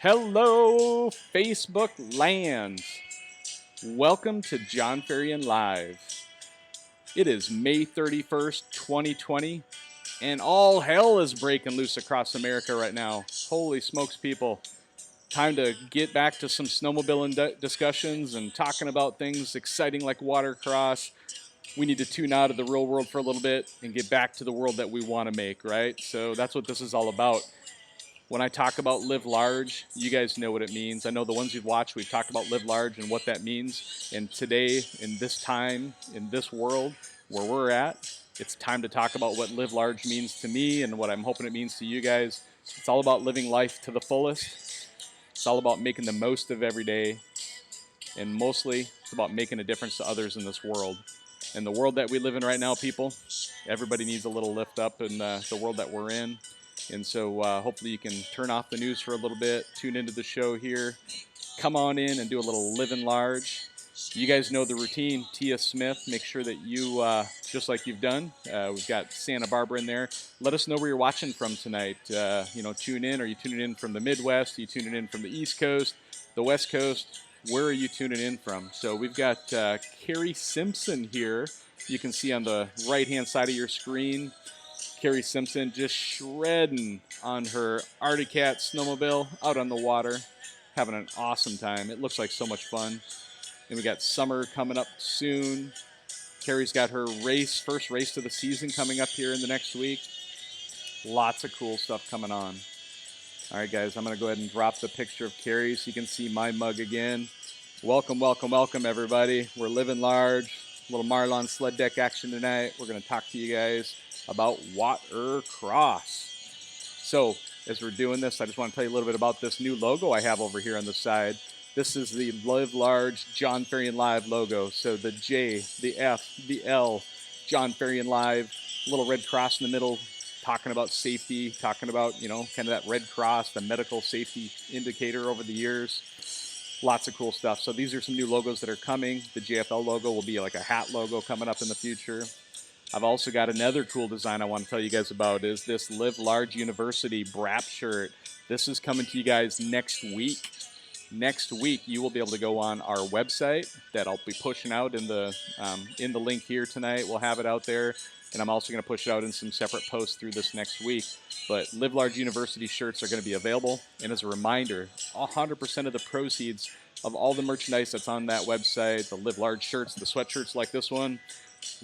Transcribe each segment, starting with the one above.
Hello, Facebook land. Welcome to Jon Ferrian Live. It is May 31st, 2020, and all hell is breaking loose across America right now. Holy smokes, people. Time to get back to some snowmobiling discussions and talking about things exciting like Watercross. We need to tune out of the real world for a little bit and get back to the world that we want to make, right? So that's what this is all about. When I talk about live large, you guys know what it means. I know the ones you've watched, we've talked about live large and what that means. And today, in this time, in this world where we're at, it's time to talk about what live large means to me and what I'm hoping it means to you guys. It's all about living life to the fullest. It's all about making the most of every day. And mostly, it's about making a difference to others in this world. In the world that we live in right now, people, everybody needs a little lift up in the world that we're in. And so hopefully you can turn off the news for a little bit, tune into the show here, come on in and do a little living large. You guys know the routine. Tia Smith, make sure that you, just like you've done, we've got Santa Barbara in there. Let us know where you're watching from tonight. Tune in. Are you tuning in from the Midwest? Are you tuning in from the East Coast, the West Coast? Where are you tuning in from? So we've got Karry Simpson here. You can see on the right-hand side of your screen. Karry Simpson just shredding on her Arctic Cat snowmobile out on the water, having an awesome time. It looks like so much fun. And we got summer coming up soon. Karry's got her first race of the season coming up here in the next week. Lots of cool stuff coming on. All right, guys, I'm going to go ahead and drop the picture of Karry so you can see my mug again. Welcome, welcome, welcome, everybody. We're living large. A little Marlon sled deck action tonight. We're going to talk to you guys about Watercross. So as we're doing this, I just want to tell you a little bit about this new logo I have over here on the side. This is the Live Large Jon Ferrian Live logo. So the J, the F, the L, Jon Ferrian Live, little red cross in the middle, talking about safety, talking about, kind of that red cross, the medical safety indicator over the years. Lots of cool stuff. So these are some new logos that are coming. The JFL logo will be like a hat logo coming up in the future. I've also got another cool design I want to tell you guys about is this Live Large University BRAP shirt. This is coming to you guys next week. Next week, you will be able to go on our website that I'll be pushing out in the link here tonight. We'll have it out there, and I'm also going to push it out in some separate posts through this next week. But Live Large University shirts are going to be available. And as a reminder, 100% of the proceeds of all the merchandise that's on that website, the Live Large shirts, the sweatshirts like this one,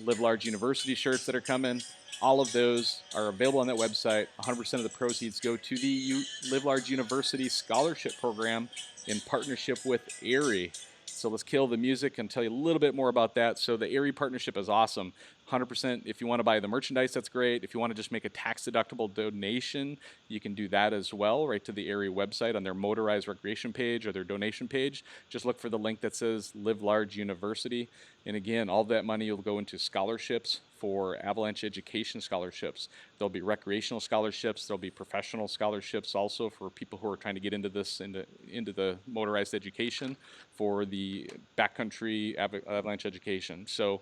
Live Large University shirts that are coming, all of those are available on that website. 100% of the proceeds go to the Live Large University Scholarship Program in partnership with ARI. So let's kill the music and tell you a little bit more about that. So the ARI partnership is awesome. 100%. If you want to buy the merchandise, that's great. If you want to just make a tax-deductible donation, you can do that as well, right to the ARI website on their motorized recreation page or their donation page. Just look for the link that says Live Large University. And again, all that money will go into scholarships for avalanche education scholarships. There'll be recreational scholarships. There'll be professional scholarships also for people who are trying to get into this, into the motorized education for the backcountry avalanche education. So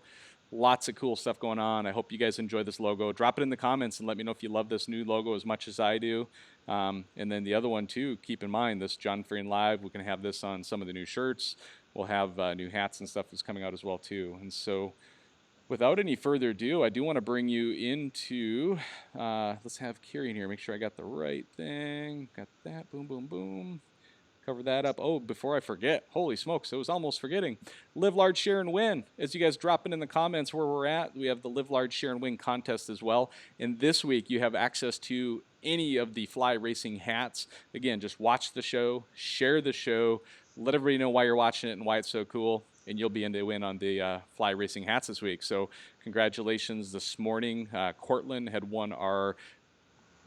lots of cool stuff going on. I hope you guys enjoy this logo. Drop it in the comments and let me know if you love this new logo as much as I do. And then the other one too, keep in mind this Jon Ferrian Live, we can have this on some of the new shirts. We'll have new hats and stuff that's coming out as well too. And so without any further ado, I do want to bring you into, let's have Karry in here. Make sure I got the right thing. Got that, boom, boom, boom. Cover that up. Oh, before I forget, holy smokes, I was almost forgetting. Live Large, Share, and Win. As you guys drop in the comments where we're at, we have the Live Large, Share, and Win contest as well. And this week, you have access to any of the Fly Racing hats. Again, just watch the show, share the show, let everybody know why you're watching it and why it's so cool, and you'll be in to win on the Fly Racing hats this week. So congratulations this morning. Cortland had won our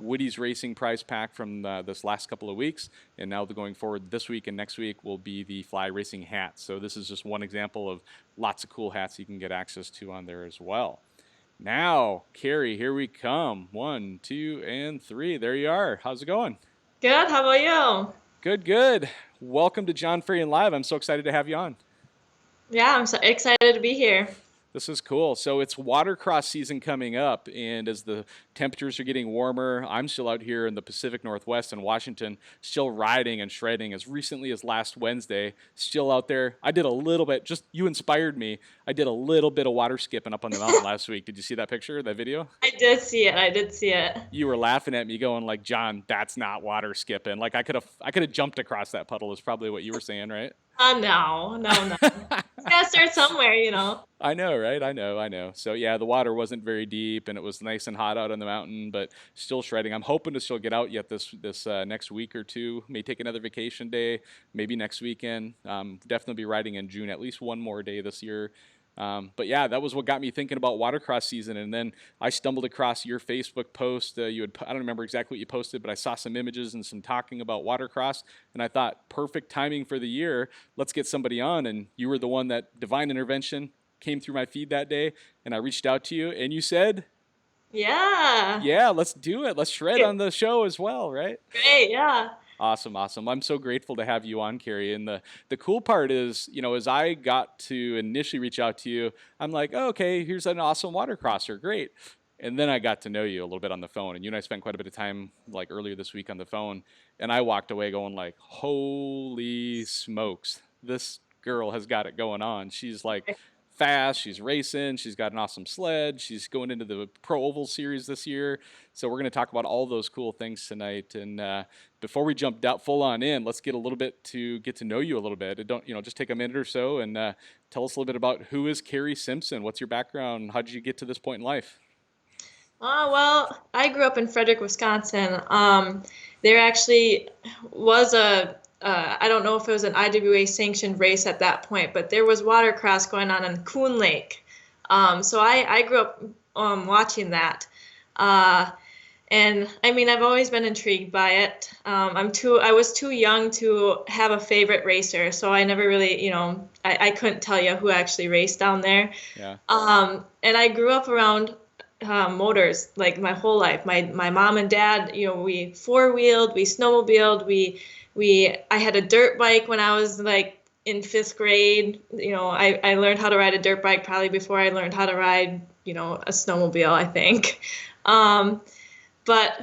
Woody's Racing prize pack from this last couple of weeks, and now going forward this week and next week will be the Fly Racing hats. So this is just one example of lots of cool hats you can get access to on there as well. Now, Karry, here we come. 1, 2, and 3. There you are. How's it going? Good. How about you? Good, good. Welcome to Jon Ferrian Live. I'm so excited to have you on. Yeah, I'm so excited to be here. This is cool. So it's watercross season coming up, and as the temperatures are getting warmer, I'm still out here in the Pacific Northwest in Washington, still riding and shredding as recently as last Wednesday. Still out there. I did a little bit, just you inspired me. I did a little bit of water skipping up on the mountain last week. Did you see that picture, that video? I did see it. I did see it. You were laughing at me going like, John, that's not water skipping. Like I could have jumped across that puddle is probably what you were saying, right? No, no, no. You gotta start somewhere, you know. I know, right? I know. So yeah, the water wasn't very deep, and it was nice and hot out on the mountain, but still shredding. I'm hoping to still get out yet this next week or two. May take another vacation day, maybe next weekend. Definitely be riding in June, at least one more day this year. But yeah, that was what got me thinking about watercross season. And then I stumbled across your Facebook post. I don't remember exactly what you posted, but I saw some images and some talking about watercross. And I thought, perfect timing for the year. Let's get somebody on. And you were the one that divine intervention came through my feed that day. And I reached out to you and you said, Yeah. yeah, let's do it. Let's shred on the show as well, right? Great, yeah. Awesome, awesome. I'm so grateful to have you on, Karry. And the cool part is, as I got to initially reach out to you, I'm like, oh, okay, here's an awesome watercrosser, great. And then I got to know you a little bit on the phone, and you and I spent quite a bit of time like earlier this week on the phone, and I walked away going like, holy smokes, this girl has got it going on. She's like fast, she's racing, she's got an awesome sled, she's going into the Pro Oval Series this year. So we're going to talk about all those cool things tonight. And before we jump out full on in, let's get to know you a little bit. Don't just take a minute or so and tell us a little bit about who is Karry Simpson. What's your background? How did you get to this point in life? Well, I grew up in Frederick, Wisconsin. There actually was I don't know if it was an IWA sanctioned race at that point, but there was watercross going on in Coon Lake. So I grew up watching that. And I mean, I've always been intrigued by it. I was too young to have a favorite racer, so I never really, I couldn't tell you who actually raced down there. Yeah. And I grew up around motors like my whole life. My mom and dad, we four-wheeled, we snowmobiled, I had a dirt bike when I was like in 5th grade. I learned how to ride a dirt bike probably before I learned how to ride, a snowmobile, I think. But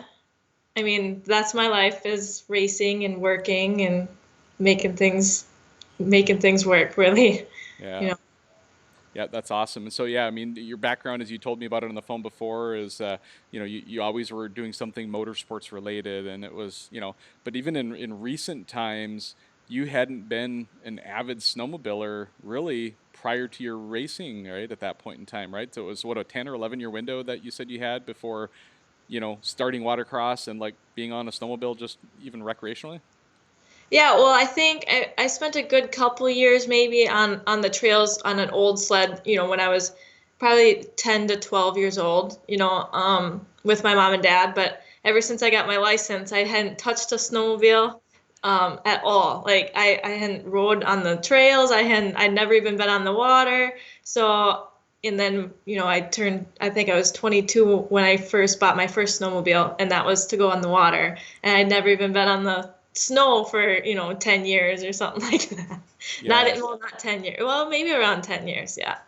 I mean, that's my life, is racing and working and making things work, really. Yeah. Yeah, that's awesome. And so, yeah, I mean, your background, as you told me about it on the phone before, is, you always were doing something motorsports related. And it was, but even in recent times, you hadn't been an avid snowmobiler really prior to your racing, right, at that point in time, right? So it was, a 10 or 11-year window that you said you had before, starting watercross and, like, being on a snowmobile just even recreationally? Yeah, well, I think I spent a good couple years maybe on the trails on an old sled, when I was probably 10 to 12 years old, with my mom and dad. But ever since I got my license, I hadn't touched a snowmobile at all. Like I hadn't rode on the trails. I'd never even been on the water. So, and then, I think I was 22 when I first bought my first snowmobile, and that was to go on the water. And I'd never even been on the snow for 10 years or something like that. Yeah. Not 10 years, well, maybe around 10 years. Yeah.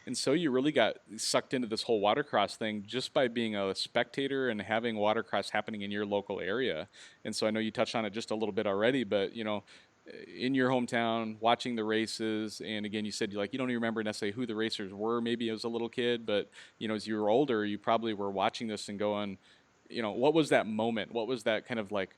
And so you really got sucked into this whole watercross thing just by being a spectator and having watercross happening in your local area. And so I know you touched on it just a little bit already, but in your hometown, watching the races, and again, you said you don't even remember necessarily who the racers were maybe as a little kid, but as you were older, you probably were watching this and going, what was that moment? What was that kind of like,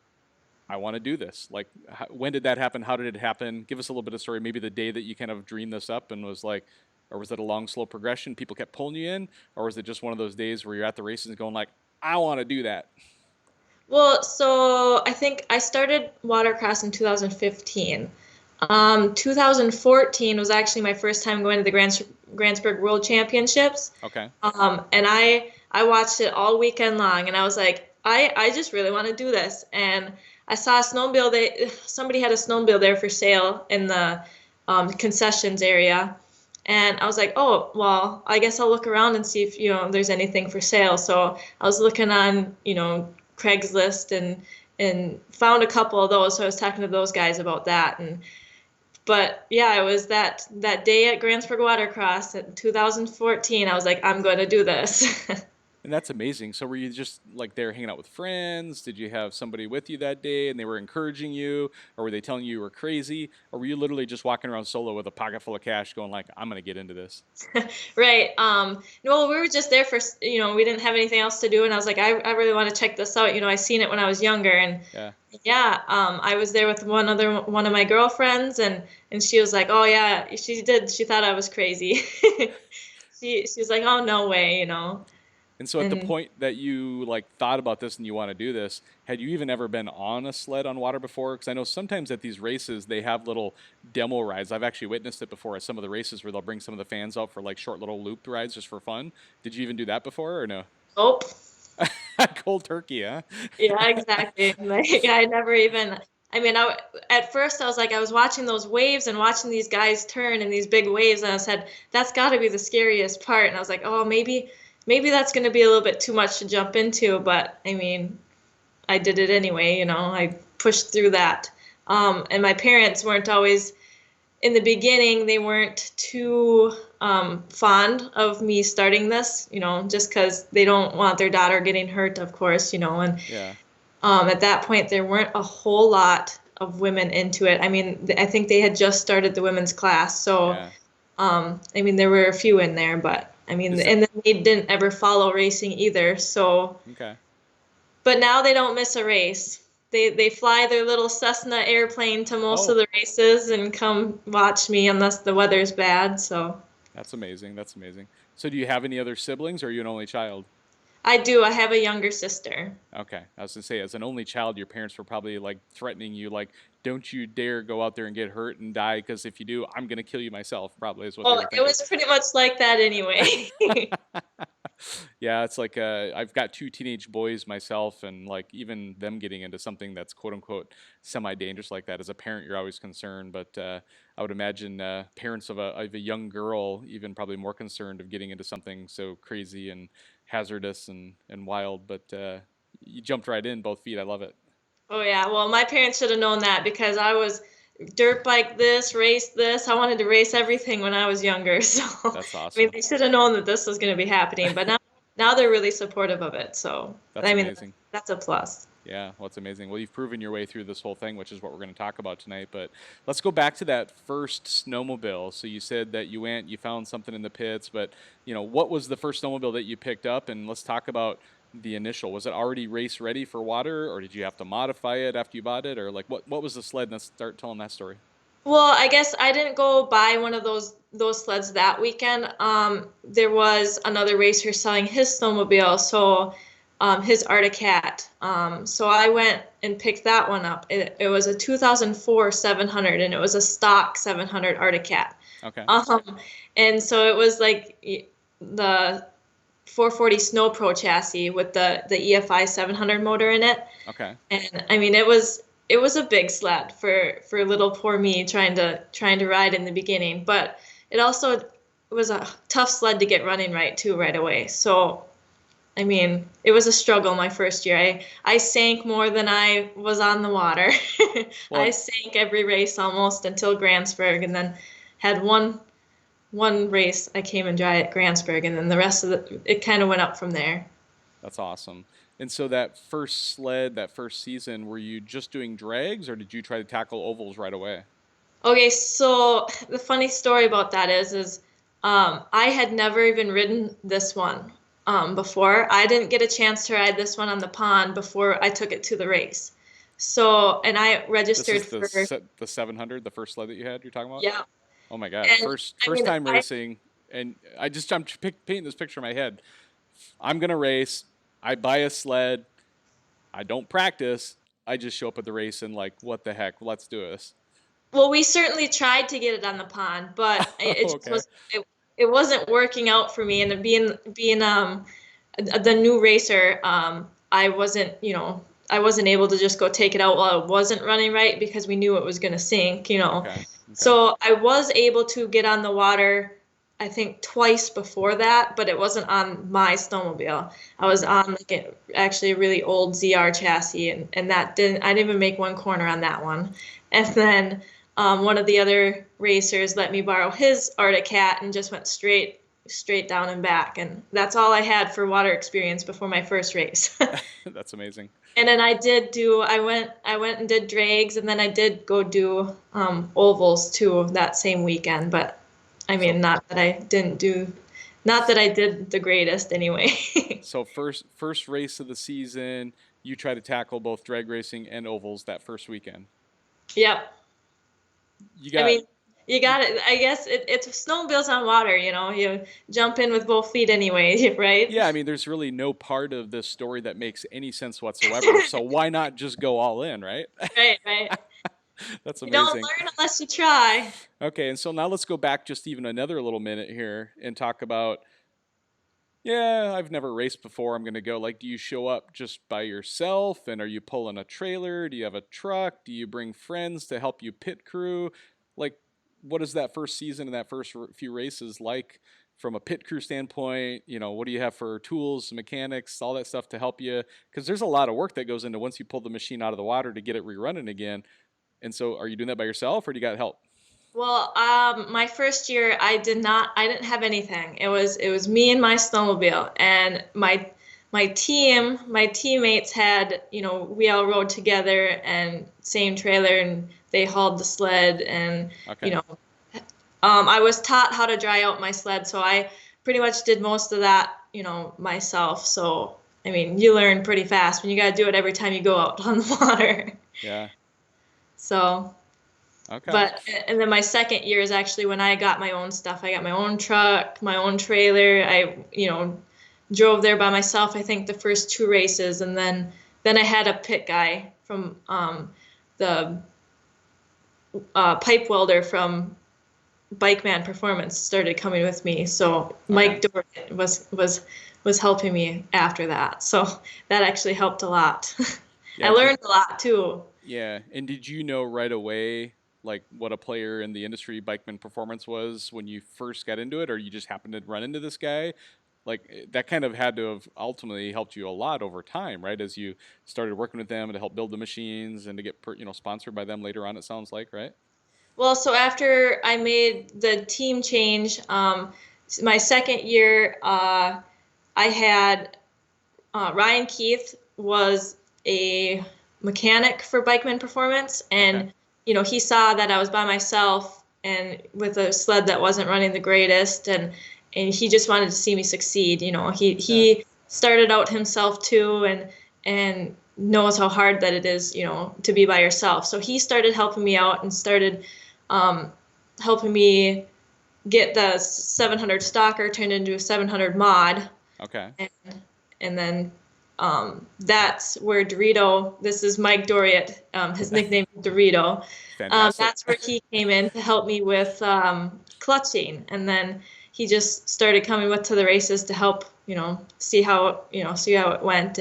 I want to do this? Like, when did that happen? How did it happen? Give us a little bit of story. Maybe the day that you kind of dreamed this up and was like, or was it a long, slow progression? People kept pulling you in, or was it just one of those days where you're at the races and going like, I want to do that? Well, so I think I started watercross in 2015. 2014 was actually my first time going to the Grantsburg World Championships. Okay. And I watched it all weekend long, and I was like, I just really want to do this. And I saw a snowmobile. Somebody had a snowmobile there for sale in the concessions area, and I was like, oh, well, I guess I'll look around and see if there's anything for sale. So I was looking on Craigslist and found a couple of those. So I was talking to those guys about that, but But yeah, it was that day at Grantsburg Watercross in 2014. I was like, I'm going to do this. And that's amazing. So were you just like there hanging out with friends? Did you have somebody with you that day and they were encouraging you, or were they telling you were crazy, or were you literally just walking around solo with a pocket full of cash going like, I'm going to get into this? Right. No, we were just there for, we didn't have anything else to do. And I was like, I really want to check this out. I seen it when I was younger. And Yeah. yeah, I was there with one of my girlfriends, and she was like, oh yeah, she did. She thought I was crazy. She was like, oh, no way. And so at the And point that you like thought about this and you want to do this, had you even ever been on a sled on water before? Because I know sometimes at these races they have little demo rides. I've actually witnessed it before at some of the races where they'll bring some of the fans out for like short little loop rides just for fun. Did you even do that before or no? oh, Cold turkey, huh? yeah, exactly. Like, I never even. I mean, at first I was like, I was watching those waves and watching these guys turn in these big waves, and I said, that's got to be the scariest part. And I was like, oh, maybe that's going to be a little bit too much to jump into. But I mean, I did it anyway. I pushed through that. And my parents weren't always, in the beginning, they weren't too fond of me starting this, just because they don't want their daughter getting hurt, of course, and Yeah. at that point, there weren't a whole lot of women into it. I mean, I think they had just started the women's class, so Yeah. I mean, there were a few in there, but I mean, Is that and then they didn't ever follow racing either. So, okay? but now they don't miss a race. They fly their little Cessna airplane to most of Oh, the races and come watch me unless the weather's bad. So that's amazing. That's amazing. So do you have any other siblings or are you an only child? I do. I have a younger sister. Okay. I was gonna say, as an only child, your parents were probably like threatening you, like, "Don't you dare go out there and get hurt and die, because if you do, I'm gonna kill you myself." Probably is what they Well, were it thinking. was pretty much like that anyway. Yeah, it's like I've got two teenage boys myself, and like even them getting into something that's quote unquote semi-dangerous like that. As a parent, you're always concerned, but I would imagine parents of a young girl even probably more concerned of getting into something so crazy and hazardous and wild. But you jumped right in, both feet. I love it. Oh yeah, well my parents should have known that because I was dirt bike this, race this. I wanted to race everything when I was younger. So That's I mean awesome. they should have known that this was going to be happening, but now they're really supportive of it. So That's I mean amazing. that's a plus. Yeah, well, it's amazing. Well, you've proven your way through this whole thing, which is what we're going to talk about tonight. But let's go back to that first snowmobile. So you said that you went, you found something in the pits, but what was the first snowmobile that you picked up? And let's talk about the initial. Was it already race ready for water, or did you have to modify it after you bought it, or like what was the sled? Let's start telling that story. Well, I guess I didn't go buy one of those sleds that weekend. There was another racer selling his snowmobile, so his Arctic Cat. So I went and picked that one up. It was a 2004 700, and it was a stock 700 Arctic Cat. Okay. Um, and so it was like the 440 Snow Pro chassis with the EFI 700 motor in it. Okay. And I mean, it was a big sled for little poor me trying to ride in the beginning, but it also was a tough sled to get running right too right away. So I mean, it was a struggle my first year. I sank more than I was on the water. I Well, sank every race almost until Grantsburg, and then had one race I came and dry at Grantsburg, and then the rest of it kind of went up from there. that's awesome. And so that first sled, that first season, were you just doing drags, or did you try to tackle ovals right away? Okay, so the funny story about that is I had never even ridden this one before. I didn't get a chance to ride this one on the pond before I took it to the race. So, and I This registered is for, the 700, the first sled that you had. You're talking about? yeah. Oh my God! And I First mean, time racing, and I'm painting this picture in my head. I'm gonna race. I buy a sled. I don't practice. I just show up at the race and like, what the heck? Let's do this. well, we certainly tried to get it on the pond, but it Oh, just okay. was it wasn't working out for me. And being the new racer, I wasn't able to just go take it out while it wasn't running right because we knew it was going to sink. Okay. Okay. So I was able to get on the water, I think twice before that, but it wasn't on my snowmobile. I was on like actually a really old ZR chassis, and I didn't even make one corner on that one. And then one of the other racers let me borrow his Arctic Cat and just went straight down and back. And that's all I had for water experience before my first race. That's amazing. And then I went and did drags, and then I did go do ovals too that same weekend. But I So, mean, not that I did the greatest anyway. so first race of the season, you try to tackle both drag racing and ovals that first weekend. Yep. You I got mean, you got it. I guess it's snowmobiles on water, you jump in with both feet anyway, right? Yeah, I mean, there's really no part of this story that makes any sense whatsoever. So why not just go all in, right? Right, right. That's You don't amazing. learn unless you try. Okay, and so now let's go back just even another little minute here and talk about, yeah, I've never raced before. I'm going to go. Like, do you show up just by yourself? And are you pulling a trailer? Do you have a truck? Do you bring friends to help you pit crew? Like, what is that first season and that first few races like from a pit crew standpoint? You know, what do you have for tools, mechanics, all that stuff to help you? Because there's a lot of work that goes into once you pull the machine out of the water to get it rerunning again. And so, are you doing that by yourself or do you got help? Well, my first year, I didn't have anything. It was me and my snowmobile, and my teammates had, we all rode together and same trailer, and they hauled the sled, and you Okay. know, I was taught how to dry out my sled, so I pretty much did most of that, myself. So, I mean, you learn pretty fast when you got to do it every time you go out on the water. Yeah. So. Okay. But and then my second year is actually when I got my own stuff. I got my own truck, my own trailer. I, drove there by myself. I think the first two races, and then I had a pit guy from the pipe welder from Baikman Performance started coming with me. So Okay. Mike Dorrit was helping me after that. So that actually helped a lot. I Yeah. learned a lot too. Yeah, and did you know right away like what a player in the industry bikeman performance was when you first got into it, or you just happened to run into this guy? Like that kind of had to have ultimately helped you a lot over time, right? As you started working with them to help build the machines and to get sponsored by them later on. It sounds like, right? Well, so after I made the team change, my second year, I had Ryan Keith was a mechanic for Bikeman Performance, Okay. and he saw that I was by myself and with a sled that wasn't running the greatest, and he just wanted to see me succeed. He Yeah. he started out himself too, and knows how hard that it is, to be by yourself. So he started helping me out and started um, helping me get the 700 stalker turned into a 700 mod, Okay. and, and then that's where Dorito, this is Mike Doriot, his nickname is Dorito. Fantastic. That's where he came in to help me with clutching, and then he just started coming with to the races to help, see how it went,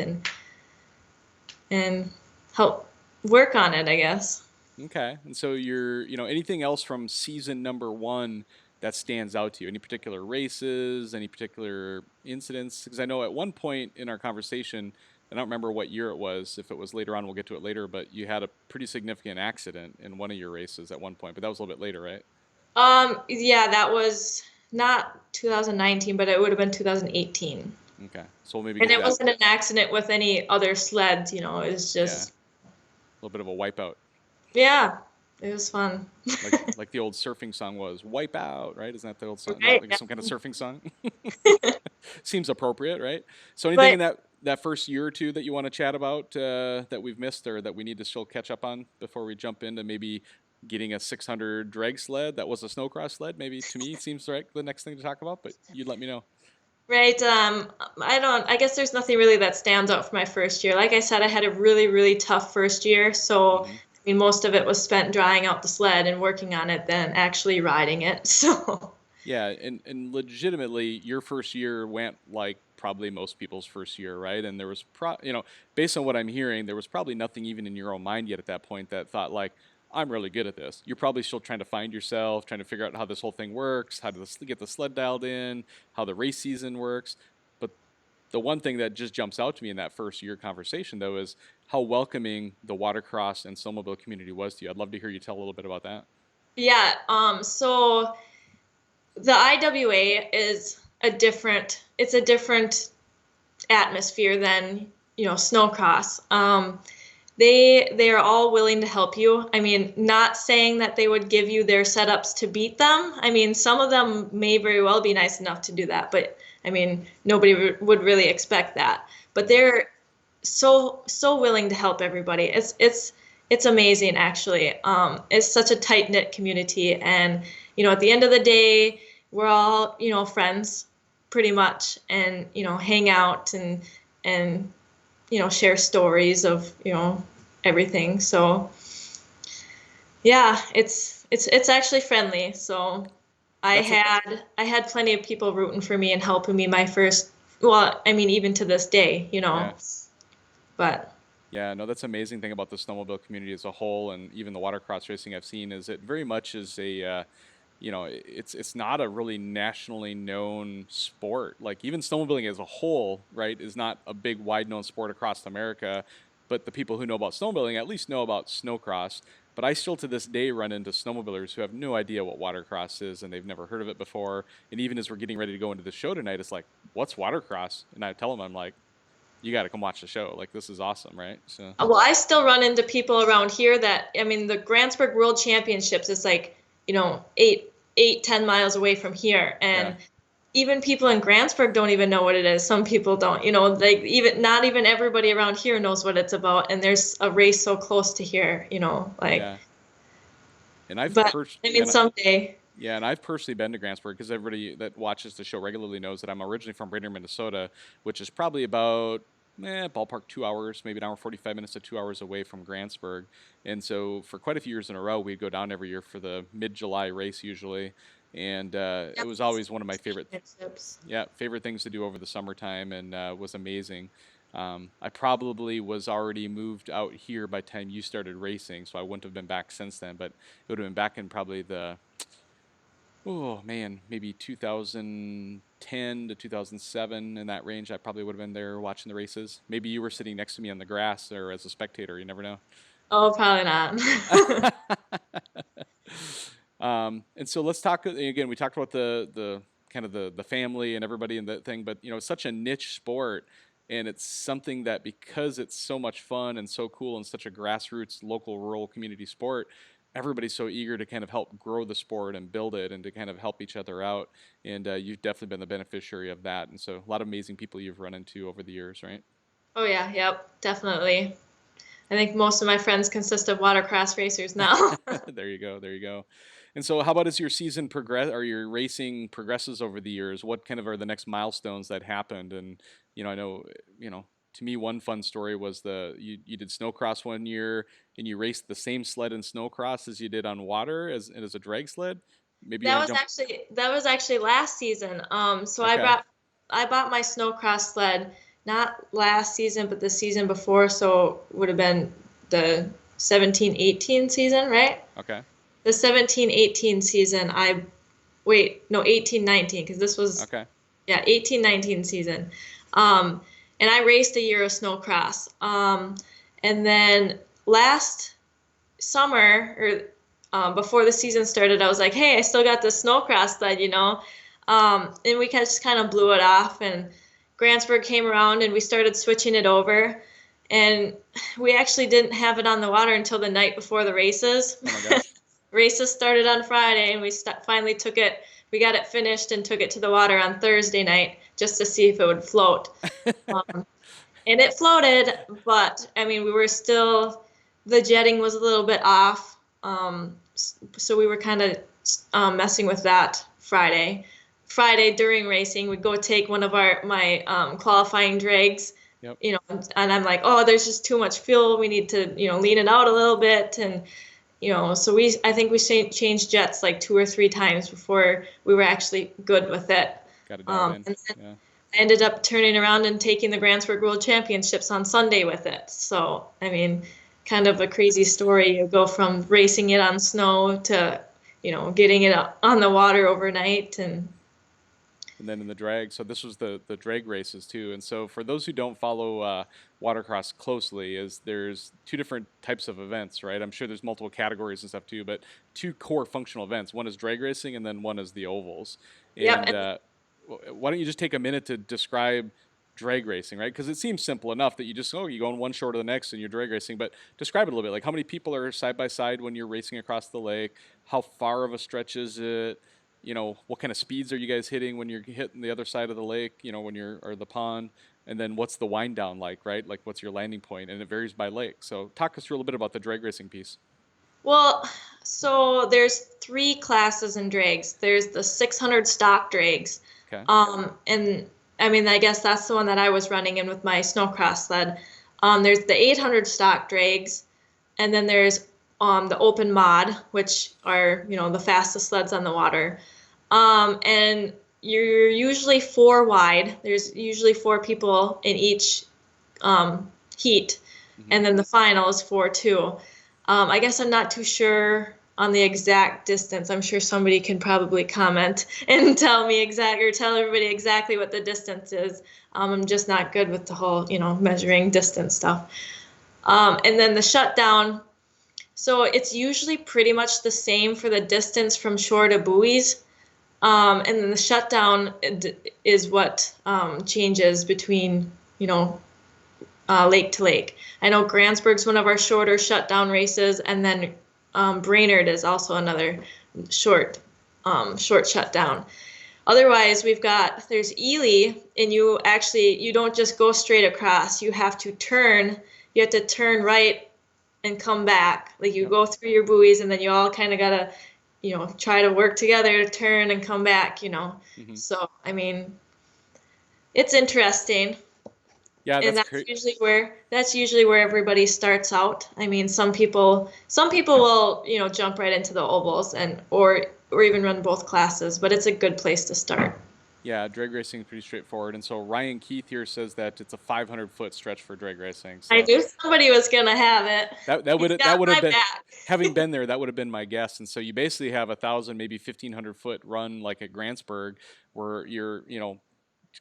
and help work on it, I guess. Okay. And so anything else from season number one that stands out to you? Any particular races, any particular incidents? Because I know at one point in our conversation, I don't remember what year it was. If it was later on, we'll get to it later, but you had a pretty significant accident in one of your races at one point, but that was a little bit later, right? Yeah, that was not 2019, but it would have been 2018. Okay. So we'll maybe And get to it that. wasn't an accident with any other sleds, it was Yeah. just, A little bit of a wipeout. yeah, it was fun. Like the old surfing song was "Wipe Out," right? Isn't that the old song? Right. Like some kind of surfing song? Seems appropriate, right? So anything But in that first year or two that you want to chat about that we've missed or that we need to still catch up on before we jump into maybe getting a 600 drag sled that was a snowcross sled? Maybe to me seems like the next thing to talk about, but you'd let me know. right, I guess there's nothing really that stands out for my first year. Like I said, I had a really, really tough first year. So, Hmm. I mean, most of it was spent drying out the sled and working on it than actually riding it. So, Yeah, and legitimately, your first year went like probably most people's first year, right? And there was based on what I'm hearing, there was probably nothing even in your own mind yet at that point that thought like, I'm really good at this. You're probably still trying to find yourself, trying to figure out how this whole thing works, how to get the sled dialed in, how the race season works. But the one thing that just jumps out to me in that first year conversation, though, is how welcoming the watercross and snowmobile community was to you. I'd love to hear you tell a little bit about that. Yeah, so the IWA is it's a different atmosphere than, snowcross. They are all willing to help you. I mean, not saying that they would give you their setups to beat them. I mean, some of them may very well be nice enough to do that, but I mean, nobody would really expect that. But they're so willing to help everybody. It's amazing, actually. It's such a tight-knit community, and at the end of the day, we're all friends pretty much, and hang out and share stories of everything. So yeah, it's actually friendly. So That's a, I had plenty of people rooting for me and helping me my first, well, I mean, even to this day, yeah. but Yeah, no, that's the amazing thing about the snowmobile community as a whole, and even the watercross racing I've seen is it very much is a, it's not a really nationally known sport. Like even snowmobiling as a whole, right, is not a big wide known sport across America. But the people who know about snowmobiling at least know about snowcross. But I still to this day run into snowmobilers who have no idea what watercross is and they've never heard of it before. And even as we're getting ready to go into the show tonight, it's like, what's watercross? And I tell them, I'm like, you got to come watch the show. Like this is awesome, right? So well, I still run into people around here that, I mean, the Grantsburg World Championships is like, 10 miles away from here. yeah, And even people in Grantsburg don't even know what it is. Some people don't, like even not even everybody around here knows what it's about. And there's a race so close to here, like, yeah. And I've but I mean, someday. yeah, and I've personally been to Grantsburg because everybody that watches the show regularly knows that I'm originally from Brainerd, Minnesota, which is probably about ballpark 2 hours, maybe an hour 45 minutes to 2 hours away from Grantsburg. And so for quite a few years in a row, we'd go down every year for the mid-July race usually, and it Yep, was always one of my championships. favorite things to do over the summertime, and was amazing. I probably was already moved out here by the time you started racing, so I wouldn't have been back since then. But it would have been back in probably the oh man, maybe 2010 to 2007 in that range. I probably would have been there watching the races. Maybe you were sitting next to me on the grass or as a spectator. You never know. Oh, probably not. And so let's talk again. We talked about the kind of the family and everybody and that thing, but it's such a niche sport, and it's something that because it's so much fun and so cool and such a grassroots local rural community sport, everybody's so eager to kind of help grow the sport and build it and to kind of help each other out. And you've definitely been the beneficiary of that. And so a lot of amazing people you've run into over the years, right? Oh yeah, yep, definitely. I think most of my friends consist of watercross racers now. There you go. There you go. And so, how about as your season progress or your racing progresses over the years? What kind of are the next milestones that happened? And I know, to me, one fun story was you did snowcross one year and you raced the same sled in snowcross as you did on water as a drag sled. Maybe you want to jump. That was actually last season. So Okay. I bought my snowcross sled not last season, but the season before. So would have been the 17-18 season, right? Okay. The 17-18 season, wait, no, 18-19, because this was, Okay. yeah, 18-19 season. And I raced a year of snowcross. And then last summer, or before the season started, I was like, hey, I still got this snowcross sled, and we just kind of blew it off, and Grantsburg came around and we started switching it over. And we actually didn't have it on the water until the night before the races. Oh my gosh. Races started on Friday, and we finally took it. We got it finished and took it to the water on Thursday night just to see if it would float. And it floated, but I mean, we were still, the jetting was a little bit off. So we were kind of messing with that Friday. Friday during racing, we'd go take one of my qualifying drags, Yep. And I'm like, oh, there's just too much fuel. We need to, lean it out a little bit. And so I think we changed jets like 2 or 3 times before we were actually good with it. Got it dialed in. And then Yeah. I ended up turning around and taking the Grantsburg World Championships on Sunday with it. So, I mean, kind of a crazy story. You go from racing it on snow to, getting it on the water overnight. And and then in the drag. So this was the drag races too. And so for those who don't follow watercross closely, is there's two different types of events, right? I'm sure there's multiple categories and stuff too, but two core functional events. One is drag racing, and then one is the ovals. Yep. And why don't you just take a minute to describe drag racing, right? Because it seems simple enough that you just, oh, you go on one shore to the next and you're drag racing, but describe it a little bit. Like how many people are side by side when you're racing across the lake? How far of a stretch is it? You know, what kind of speeds are you guys hitting when you're hitting the other side of the lake, you know, when you're, or the pond? And then what's the wind down like, right? Like what's your landing point? And it varies by lake. So talk us through a little bit about the drag racing piece. Well, so there's three classes in drags. There's the 600 stock drags. Okay. And I mean, I guess that's the one that I was running in with my snowcross sled. There's the 800 stock drags, and then there's the open mod, which are, you know, the fastest sleds on the water. And you're usually four wide. There's usually four people in each heat, and then the final is 4-2. I guess I'm not too sure on the exact distance. I'm sure somebody can probably comment and tell me or tell everybody exactly what the distance is. I'm just not good with the whole, you know, measuring distance stuff. And then the shutdown. So it's usually pretty much the same for the distance from shore to buoys. And then the shutdown is what changes between, you know, lake to lake. I know Grantsburg's one of our shorter shutdown races, and then Brainerd is also another short shutdown. Otherwise, there's Ely, and you don't just go straight across. You have to turn right and come back. Like you go through your buoys, and then you all kind of gotta, you know, try to work together to turn and come back, you know. So, I mean, it's interesting. Yeah, And that's usually where everybody starts out. I mean, some people will, you know, jump right into the ovals or even run both classes, but it's a good place to start. Yeah, drag racing is pretty straightforward. And so Ryan Keith here says that it's a 500-foot stretch for drag racing. So I knew somebody was gonna have it. that would have been back. having been there. That would have been my guess. And so you basically have 1,000, maybe 1,500-foot run like at Grantsburg, where you're, you know,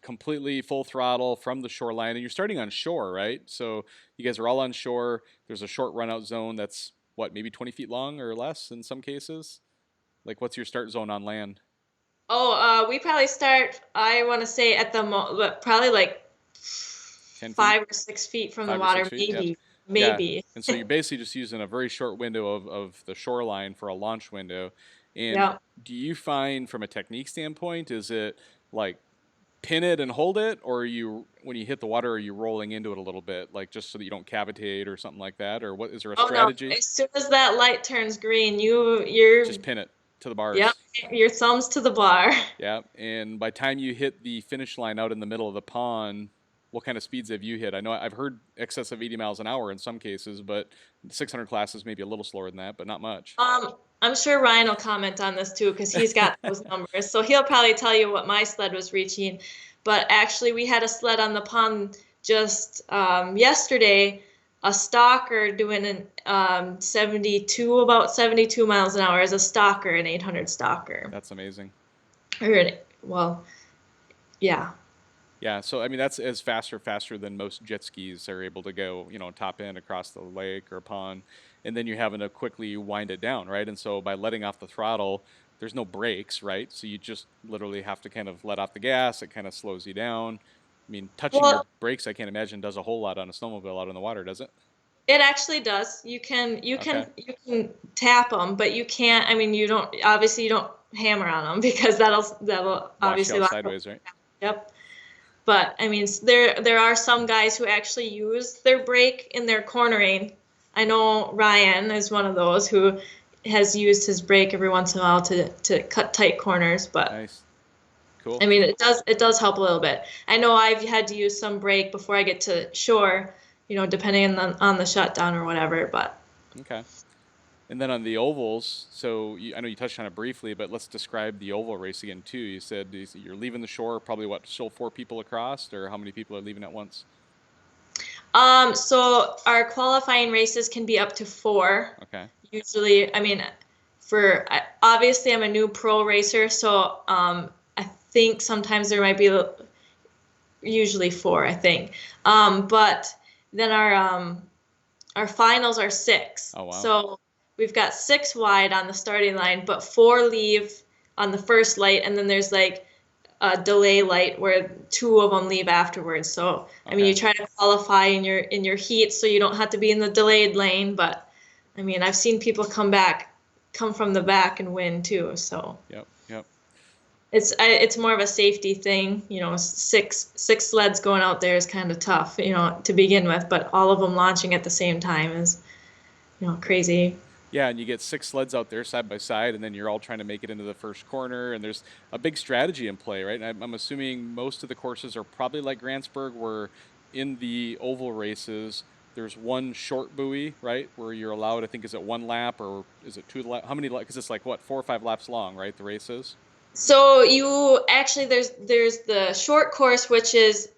completely full throttle from the shoreline, and you're starting on shore, right? So you guys are all on shore. There's a short run out zone that's what, maybe 20 feet long or less in some cases. Like, what's your start zone on land? Oh, we probably start, I want to say probably like 10 feet? 5 or 6 feet from the water, maybe. Yeah. And so you're basically just using a very short window of the shoreline for a launch window. And do you find, from a technique standpoint, is it like pin it and hold it, or when you hit the water, are you rolling into it a little bit, like just so that you don't cavitate or something like that, or what is there a strategy? No. As soon as that light turns green, you're just pin it to the bars. Yep, your thumbs to the bar. Yeah, and by the time you hit the finish line out in the middle of the pond, what kind of speeds have you hit? I know I've heard excess of 80 miles an hour in some cases, but 600 classes maybe a little slower than that, but not much. I'm sure Ryan will comment on this too, because he's got those numbers. So he'll probably tell you what my sled was reaching. But actually, we had a sled on the pond just yesterday, a stalker doing about 72 miles an hour as a stalker, an 800 stalker. That's amazing. Well, yeah. Yeah, so I mean that's as faster than most jet skis are able to go, you know, top end across the lake or pond, and then you're having to quickly wind it down, right? And so by letting off the throttle, there's no brakes, right? So you just literally have to kind of let off the gas. It kind of slows you down. I mean, touching your brakes, I can't imagine does a whole lot on a snowmobile out in the water, does it? It actually does. You can tap them, but you can't. I mean, you don't hammer on them because that'll obviously wash out sideways, right? Yep. But I mean, there are some guys who actually use their brake in their cornering. I know Ryan is one of those who has used his brake every once in a while to cut tight corners. But nice, cool. I mean, it does help a little bit. I know I've had to use some brake before I get to shore, you know, depending on the shutdown or whatever. But okay. And then on the ovals, so I know you touched on it briefly, but let's describe the oval race again too. You said you're leaving the shore, probably still 4 people across, or how many people are leaving at once? So our qualifying races can be up to 4. Okay. Usually, I mean, obviously I'm a new pro racer, so I think sometimes there might be usually 4, I think. But then our finals are 6. Oh, wow. So we've got 6 wide on the starting line, but 4 leave on the first light, and then there's like a delay light where 2 of them leave afterwards. So I mean, Okay. you try to qualify in your heat so you don't have to be in the delayed lane. But I mean, I've seen people come from the back and win too. So Yep. Yep. it's more of a safety thing. You know, six sleds going out there is kind of tough, you know, to begin with. But all of them launching at the same time is, you know, crazy. Yeah, and you get 6 sleds out there side by side, and then you're all trying to make it into the first corner, and there's a big strategy in play, right? And I'm assuming most of the courses are probably like Grantsburg, where in the oval races, there's one short buoy, right, where you're allowed, I think, is it 1 lap or is it 2 lap? How many? Because it's like what, 4 or 5 laps long, right? The races. So you actually there's the short course, which is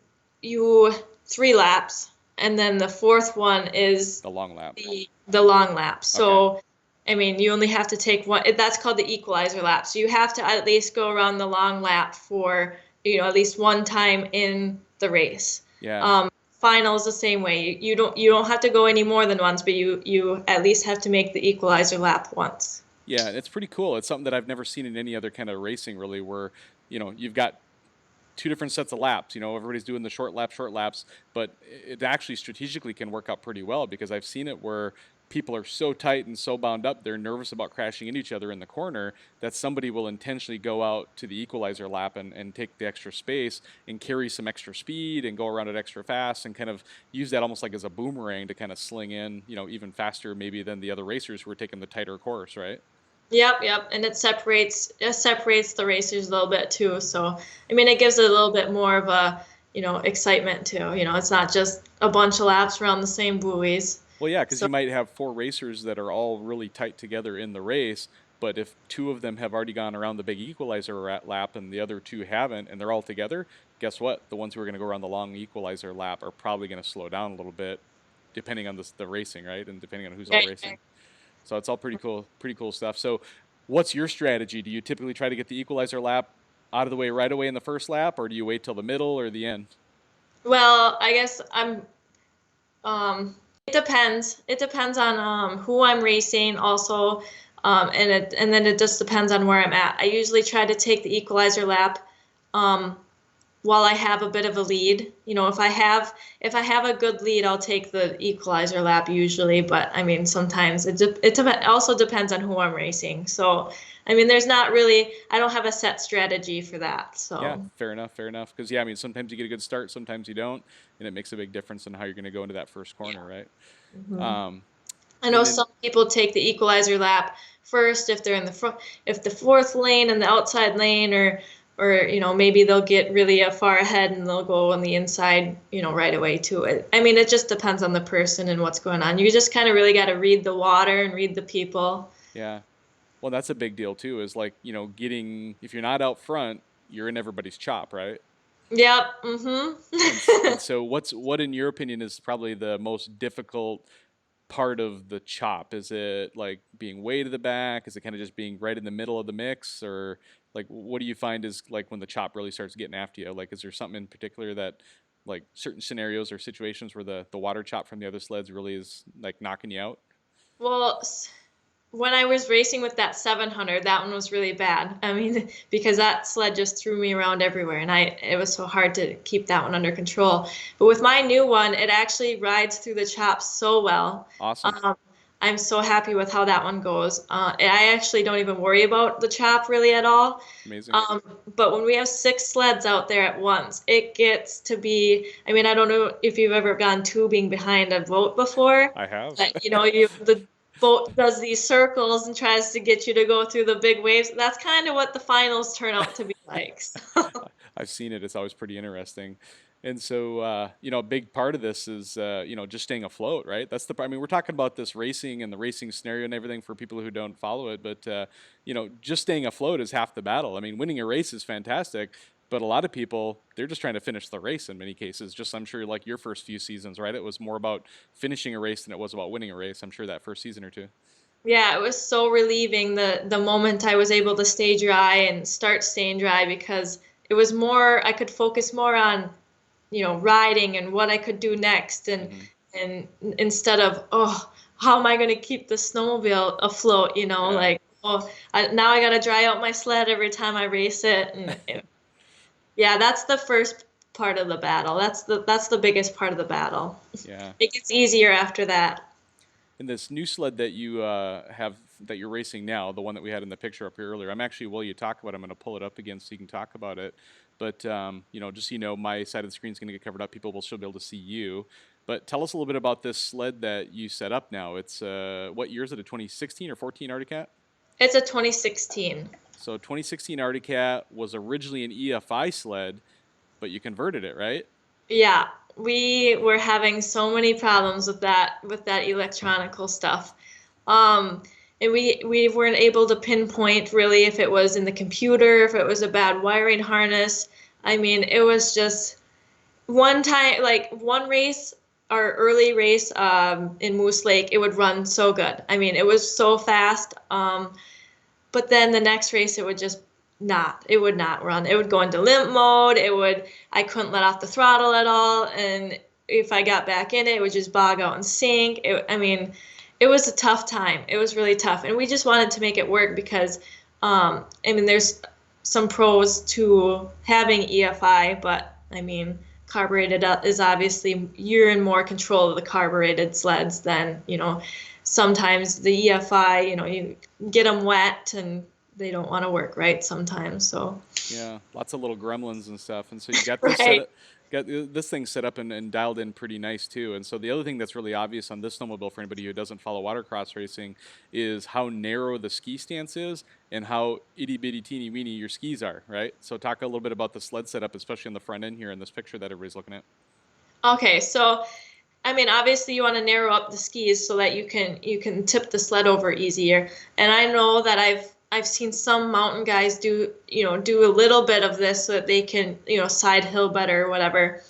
you 3 laps, and then the fourth one is The long lap. the long lap. Okay. So I mean, you only have to take one. That's called the equalizer lap. So you have to at least go around the long lap for, you know, at least one time in the race. Yeah. Final is the same way. You don't have to go any more than once, but you at least have to make the equalizer lap once. Yeah, it's pretty cool. It's something that I've never seen in any other kind of racing, really, where you've got 2 different sets of laps. Everybody's doing the short laps, but it actually strategically can work out pretty well because I've seen it where people are so tight and so bound up, they're nervous about crashing into each other in the corner that somebody will intentionally go out to the equalizer lap and take the extra space and carry some extra speed and go around it extra fast and kind of use that almost like as a boomerang to kind of sling in, even faster maybe than the other racers who are taking the tighter course, right? Yep, and it separates the racers a little bit too. So I mean, it gives it a little bit more of a, you know, excitement too. You know, it's not just a bunch of laps around the same buoys. Well, yeah, because So you might have 4 racers that are all really tight together in the race, but if 2 of them have already gone around the big equalizer lap and the other 2 haven't, and they're all together, guess what? The ones who are going to go around the long equalizer lap are probably going to slow down a little bit, depending on the racing, right? And depending on who's all racing. So it's all pretty cool stuff. So, what's your strategy? Do you typically try to get the equalizer lap out of the way right away in the first lap, or do you wait till the middle or the end? well, I guess it depends. It depends on who I'm racing also. And then it just depends on where I'm at. I usually try to take the equalizer lap um, while I have a bit of a lead. You know, if I have a good lead, I'll take the equalizer lap usually. But I mean, sometimes it also depends on who I'm racing. So I mean, I don't have a set strategy for that. Yeah, So fair enough, fair enough. Because yeah, I mean, sometimes you get a good start, sometimes you don't, and it makes a big difference in how you're going to go into that first corner, right? mhm. Um, I and know then some people take the equalizer lap first if they're in the front, if the fourth lane and the outside lane, or you know, maybe they'll get really far ahead and they'll go on the inside, you know, right away to it. I mean, it just depends on the person and what's going on. You just kind of really got to read the water and read the people. yeah, well, that's a big deal too. Is like getting if you're not out front, you're in everybody's chop, right? Yep. And so what in your opinion is probably the most difficult part of the chop? Is it like being way to the back? Is it kind of just being right in the middle of the mix? Or like what do you find is like when the chop really starts getting after you? Like is there something in particular that like certain scenarios or situations where the water chop from the other sleds really is like knocking you out? Well, when I was racing with that 700, that one was really bad. I mean, because that sled just threw me around everywhere, and it was so hard to keep that one under control. But with my new one, it actually rides through the chops so well. Awesome. Um, I'm so happy with how that one goes. I actually don't even worry about the chop really at all. Amazing. Um, but when we have 6 sleds out there at once, it gets to be, I mean, I don't know if you've ever gone tubing behind a boat before, I have. but you know, the boat does these circles and tries to get you to go through the big waves. That's kind of what the finals turn out to be like. I've seen it. It's always pretty interesting. And so, a big part of this is, just staying afloat, right? I mean, we're talking about this racing and the racing scenario and everything for people who don't follow it, but, just staying afloat is half the battle. I mean, winning a race is fantastic, but a lot of people, they're just trying to finish the race in many cases. Just, I'm sure, like your first few seasons, right? It was more about finishing a race than it was about winning a race. I'm sure that first season or two. Yeah, it was so relieving the moment I was able to stay dry and start staying dry because it was more, I could focus more on, riding and what I could do next, and instead of, oh, how am I going to keep the snowmobile afloat, like, oh, now I got to dry out my sled every time I race it. And yeah, that's the first part of the battle. That's the biggest part of the battle. Yeah. It gets easier after that. And this new sled that you have that you're racing now, the one that we had in the picture up here earlier, I'm actually, while you talk about it, I'm going to pull it up again so you can talk about it. But just so you know, my side of the screen is going to get covered up. People will still be able to see you. But tell us a little bit about this sled that you set up now. It's what year is it? A 2016 or 14 Arctic Cat? It's a 2016. So 2016 Arctic Cat was originally an EFI sled, but you converted it, right? Yeah, we were having so many problems with that electronical stuff. And we weren't able to pinpoint really if it was in the computer, if it was a bad wiring harness. I mean, it was just one time, like one race, our early race in Moose Lake, it would run so good. I mean, it was so fast. But then the next race, it would just it would not run. It would go into limp mode. I couldn't let off the throttle at all. And if I got back in it, it would just bog out and sink. It was a tough time. It was really tough. And we just wanted to make it work because, there's some pros to having EFI, but carbureted is obviously, you're in more control of the carbureted sleds than, sometimes the EFI, you get them wet and they don't want to work right sometimes. So yeah, lots of little gremlins and stuff. And so you got this right. got this thing set up and dialed in pretty nice too. And so the other thing that's really obvious on this snowmobile for anybody who doesn't follow watercross racing is how narrow the ski stance is and how itty bitty teeny weeny your skis are, right? So talk a little bit about the sled setup, especially on the front end here in this picture that everybody's looking at. Okay, so obviously you want to narrow up the skis so that you can tip the sled over easier. And I know that I've seen some mountain guys do a little bit of this so that they can, side hill better or whatever.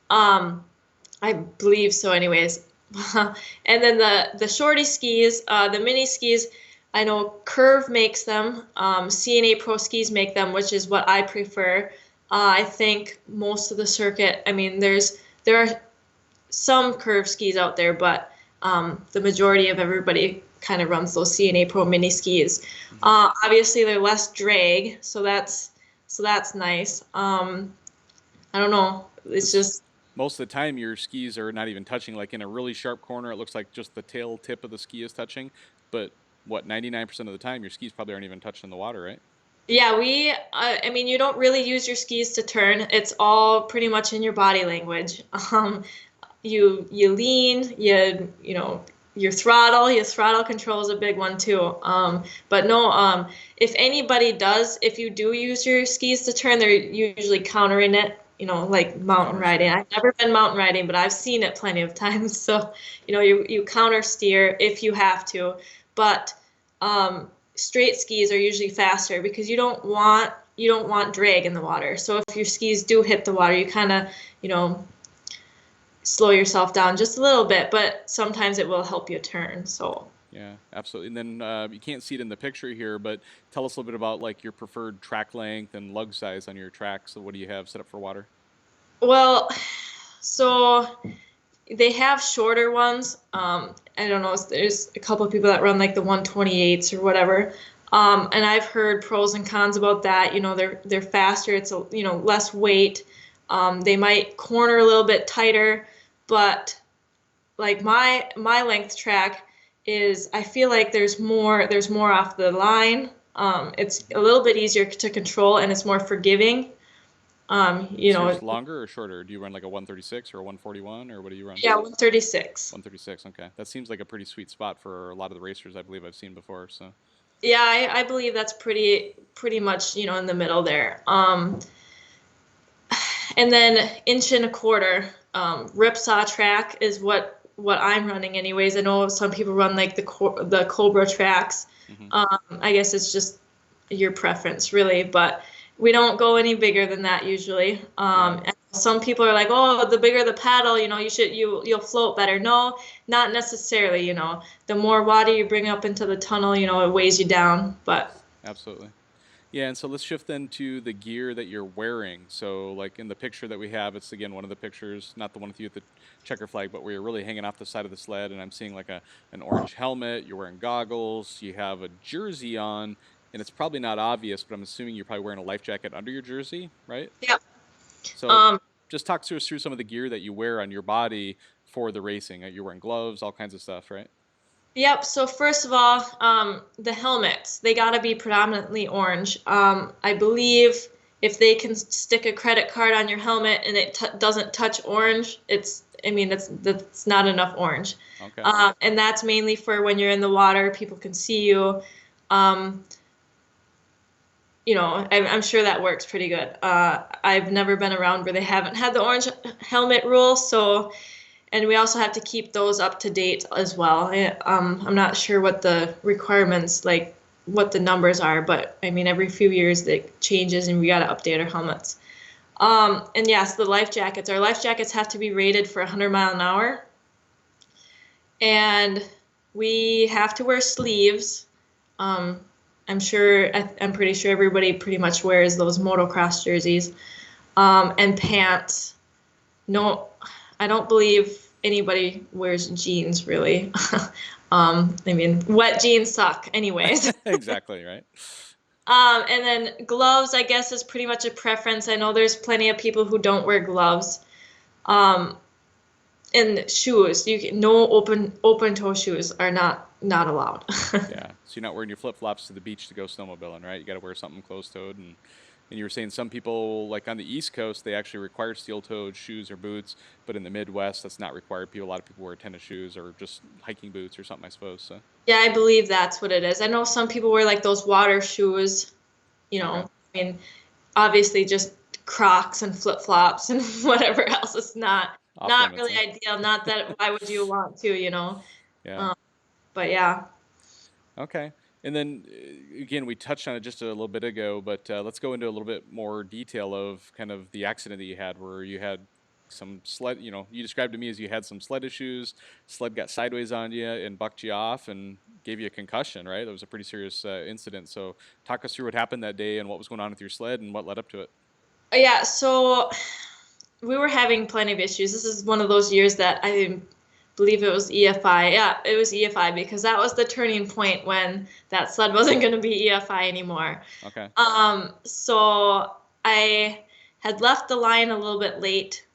I believe so anyways. And then the shorty skis, the mini skis, I know Curve makes them, CNA Pro Skis make them, which is what I prefer. I think most of the circuit, there are some Curve skis out there, but the majority of everybody kind of runs those CNA Pro mini skis. Obviously, they're less drag, so that's nice. I don't know. It's just most of the time your skis are not even touching. Like in a really sharp corner, it looks like just the tail tip of the ski is touching. But what, 99% of the time, your skis probably aren't even touching the water, right? Yeah, you don't really use your skis to turn. It's all pretty much in your body language. You lean, your throttle control is a big one too. But no, if you do use your skis to turn, they're usually countering it, like mountain riding. I've never been mountain riding, but I've seen it plenty of times. So, you counter steer if you have to, but straight skis are usually faster because you don't want drag in the water. So if your skis do hit the water, you kind of, slow yourself down just a little bit, but sometimes it will help you turn. So yeah, absolutely. And then you can't see it in the picture here, but tell us a little bit about like your preferred track length and lug size on your tracks. So what do you have set up for water? Well, so they have shorter ones. I don't know, there's a couple of people that run like the 128s or whatever. And I've heard pros and cons about that. They're faster. It's less weight. They might corner a little bit tighter, but like my length track is, I feel like there's more off the line. It's a little bit easier to control and it's more forgiving. So it's longer or shorter? Do you run like a 136 or a 141 or what do you run? Yeah, 136. 136. Okay, that seems like a pretty sweet spot for a lot of the racers I believe I've seen before. So yeah, I believe that's pretty much in the middle there. And then 1.25 inch ripsaw track is what I'm running anyways. I know some people run like the Cobra tracks. I guess it's just your preference really, but we don't go any bigger than that usually. And some people are like, oh, the bigger the paddle, you'll float better. No, not necessarily. The more water you bring up into the tunnel, it weighs you down. But absolutely. Yeah, and so let's shift then to the gear that you're wearing. So, like in the picture that we have, it's again one of the pictures, not the one with you at the checker flag, but where you're really hanging off the side of the sled, and I'm seeing like an orange helmet. You're wearing goggles. You have a jersey on, and it's probably not obvious, but I'm assuming you're probably wearing a life jacket under your jersey, right? Yep. So, just talk to us through some of the gear that you wear on your body for the racing. You're wearing gloves, all kinds of stuff, right? Yep. So first of all, the helmets, they got to be predominantly orange. I believe if they can stick a credit card on your helmet and it doesn't touch orange, I mean, that's not enough orange. Okay. And that's mainly for when you're in the water, people can see you. I'm sure that works pretty good. I've never been around where they haven't had the orange helmet rule, so. And we also have to keep those up to date as well. I'm not sure what the requirements, like what the numbers are, but I mean, every few years it changes and we got to update our helmets. And yes, the life jackets. Our life jackets have to be rated for 100 mile an hour. And we have to wear sleeves. I'm pretty sure everybody pretty much wears those motocross jerseys. And pants. No, I don't believe anybody wears jeans really. I mean, wet jeans suck anyways. Exactly, right? And then gloves, I guess, is pretty much a preference. I know there's plenty of people who don't wear gloves. And shoes, no open toe shoes are not allowed. Yeah, so you're not wearing your flip flops to the beach to go snowmobiling, right? You got to wear something closed toed, and you were saying some people, like on the East Coast, they actually require steel toed shoes or boots, but in the Midwest, that's not required. A lot of people wear tennis shoes or just hiking boots or something, I suppose. So. Yeah, I believe that's what it is. I know some people wear like those water shoes, Okay. I mean, obviously just Crocs and flip flops and whatever else. It's not really ideal. Not that why would you want to, Yeah. But yeah. Okay. And then again, we touched on it just a little bit ago, but let's go into a little bit more detail of kind of the accident that you had, where you had some sled. You described to me as you had some sled issues. Sled got sideways on you and bucked you off and gave you a concussion, right? That was a pretty serious incident. So talk us through what happened that day and what was going on with your sled and what led up to it. Yeah, so we were having plenty of issues. This is one of those years that I believe it was EFI. Yeah, it was EFI because that was the turning point when that sled wasn't going to be EFI anymore. Okay. So I had left the line a little bit late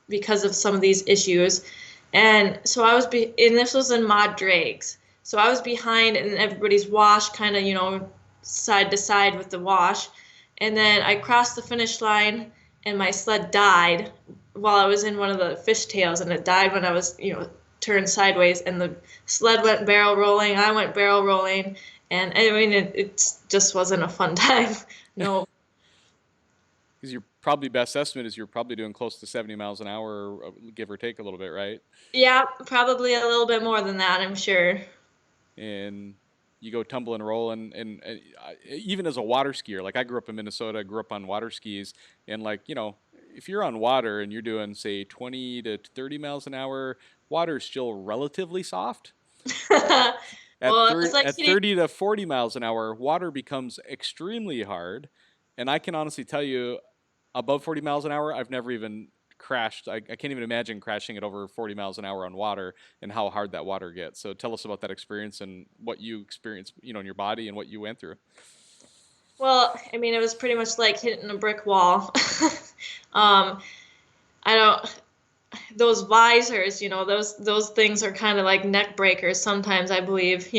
because of some of these issues. And so and this was in mod drags. So I was behind and everybody's wash kind of, side to side with the wash. And then I crossed the finish line and my sled died while I was in one of the fishtails, and it died when I was, turned sideways, and the sled went barrel rolling, I went barrel rolling, and I mean, it just wasn't a fun time. No. Because your probably best estimate is you're probably doing close to 70 miles an hour, give or take a little bit, right? Yeah, probably a little bit more than that, I'm sure. And you go tumble and roll, and even as a water skier, like I grew up in Minnesota, grew up on water skis, and if you're on water and you're doing say 20 to 30 miles an hour, water is still relatively soft. At 30 to 40 miles an hour, water becomes extremely hard, and I can honestly tell you, above 40 miles an hour, I've never even crashed. I can't even imagine crashing at over 40 miles an hour on water and how hard that water gets. So tell us about that experience and what you experienced, in your body and what you went through. Well, I mean, it was pretty much like hitting a brick wall. Those visors, those things are kind of like neck breakers sometimes, I believe.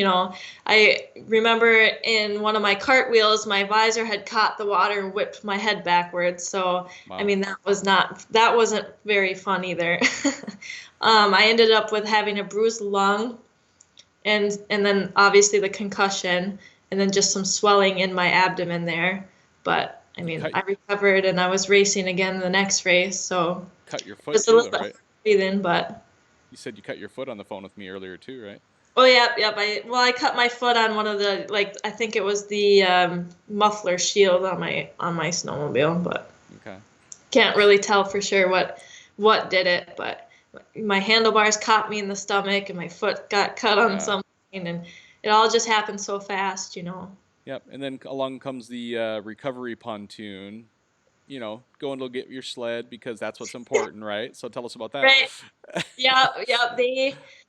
I remember in one of my cartwheels, my visor had caught the water and whipped my head backwards. So, wow. I mean, that wasn't very fun either. I ended up with having a bruised lung and then obviously the concussion and then just some swelling in my abdomen there. But I mean, I recovered and I was racing again the next race, so cut your foot just a little bit breathing, but you said you cut your foot on the phone with me earlier too, right? Oh yeah. I cut my foot on one of the I think it was the muffler shield on my snowmobile, but okay. Can't really tell for sure what did it, but my handlebars caught me in the stomach and my foot got cut on something, and it all just happened so fast. Yep. And then along comes the recovery pontoon. You know, going to get your sled because that's what's important, right? So tell us about that. Right. Yeah, yeah.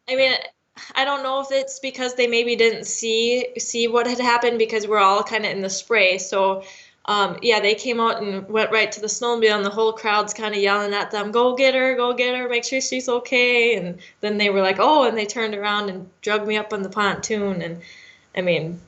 I mean, I don't know if it's because they maybe didn't see what had happened because we're all kind of in the spray. So, yeah, they came out and went right to the snowmobile, and the whole crowd's kind of yelling at them, go get her, make sure she's okay." And then they were like, "Oh," and they turned around and dragged me up on the pontoon. And I mean,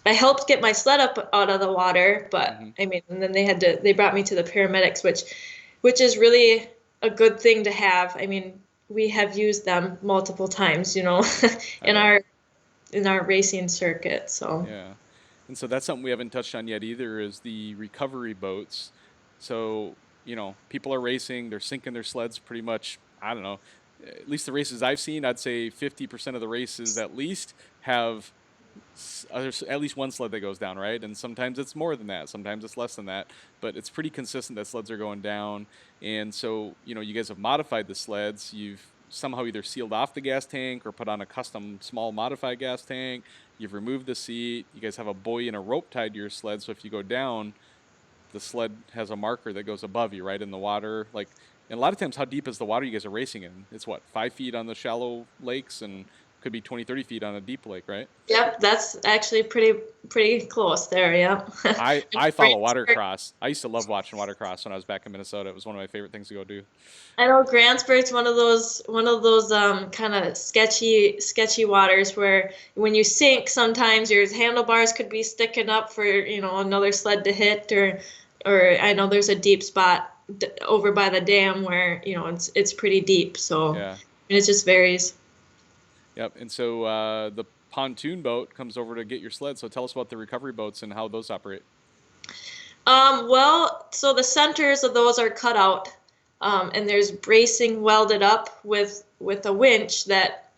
I helped get my sled up out of the water, but Hmm. I mean, and then they brought me to the paramedics, which is really a good thing to have. I mean, we have used them multiple times, I in bet. our racing circuit. So Yeah. And so that's something we haven't touched on yet either is the recovery boats. So, people are racing, they're sinking their sleds pretty much, I don't know, at least the races I've seen, I'd say 50% of the races at least have there's at least one sled that goes down, right? And sometimes it's more than that, sometimes it's less than that, but it's pretty consistent that sleds are going down. And so, you guys have modified the sleds. You've somehow either sealed off the gas tank or put on a custom small modified gas tank. You've removed the seat. You guys have a buoy and a rope tied to your sled, so if you go down, the sled has a marker that goes above you, right in the water. Like, and a lot of times, how deep is the water you guys are racing in? It's what, 5 feet on the shallow lakes and could be 20, 30 feet on a deep lake, right? yep, that's actually pretty close there. Yep. I follow Grantsburg, Watercross. I used to love watching Watercross when I was back in Minnesota. It was one of my favorite things to go do. I know Grantsburg's one of those kind of sketchy waters where when you sink, sometimes your handlebars could be sticking up for another sled to hit, or I know there's a deep spot over by the dam where it's pretty deep, so Yeah. it just varies. Yep. And so the pontoon boat comes over to get your sled. So tell us about the recovery boats and how those operate. Well, so the centers of those are cut out, and there's bracing welded up with a winch that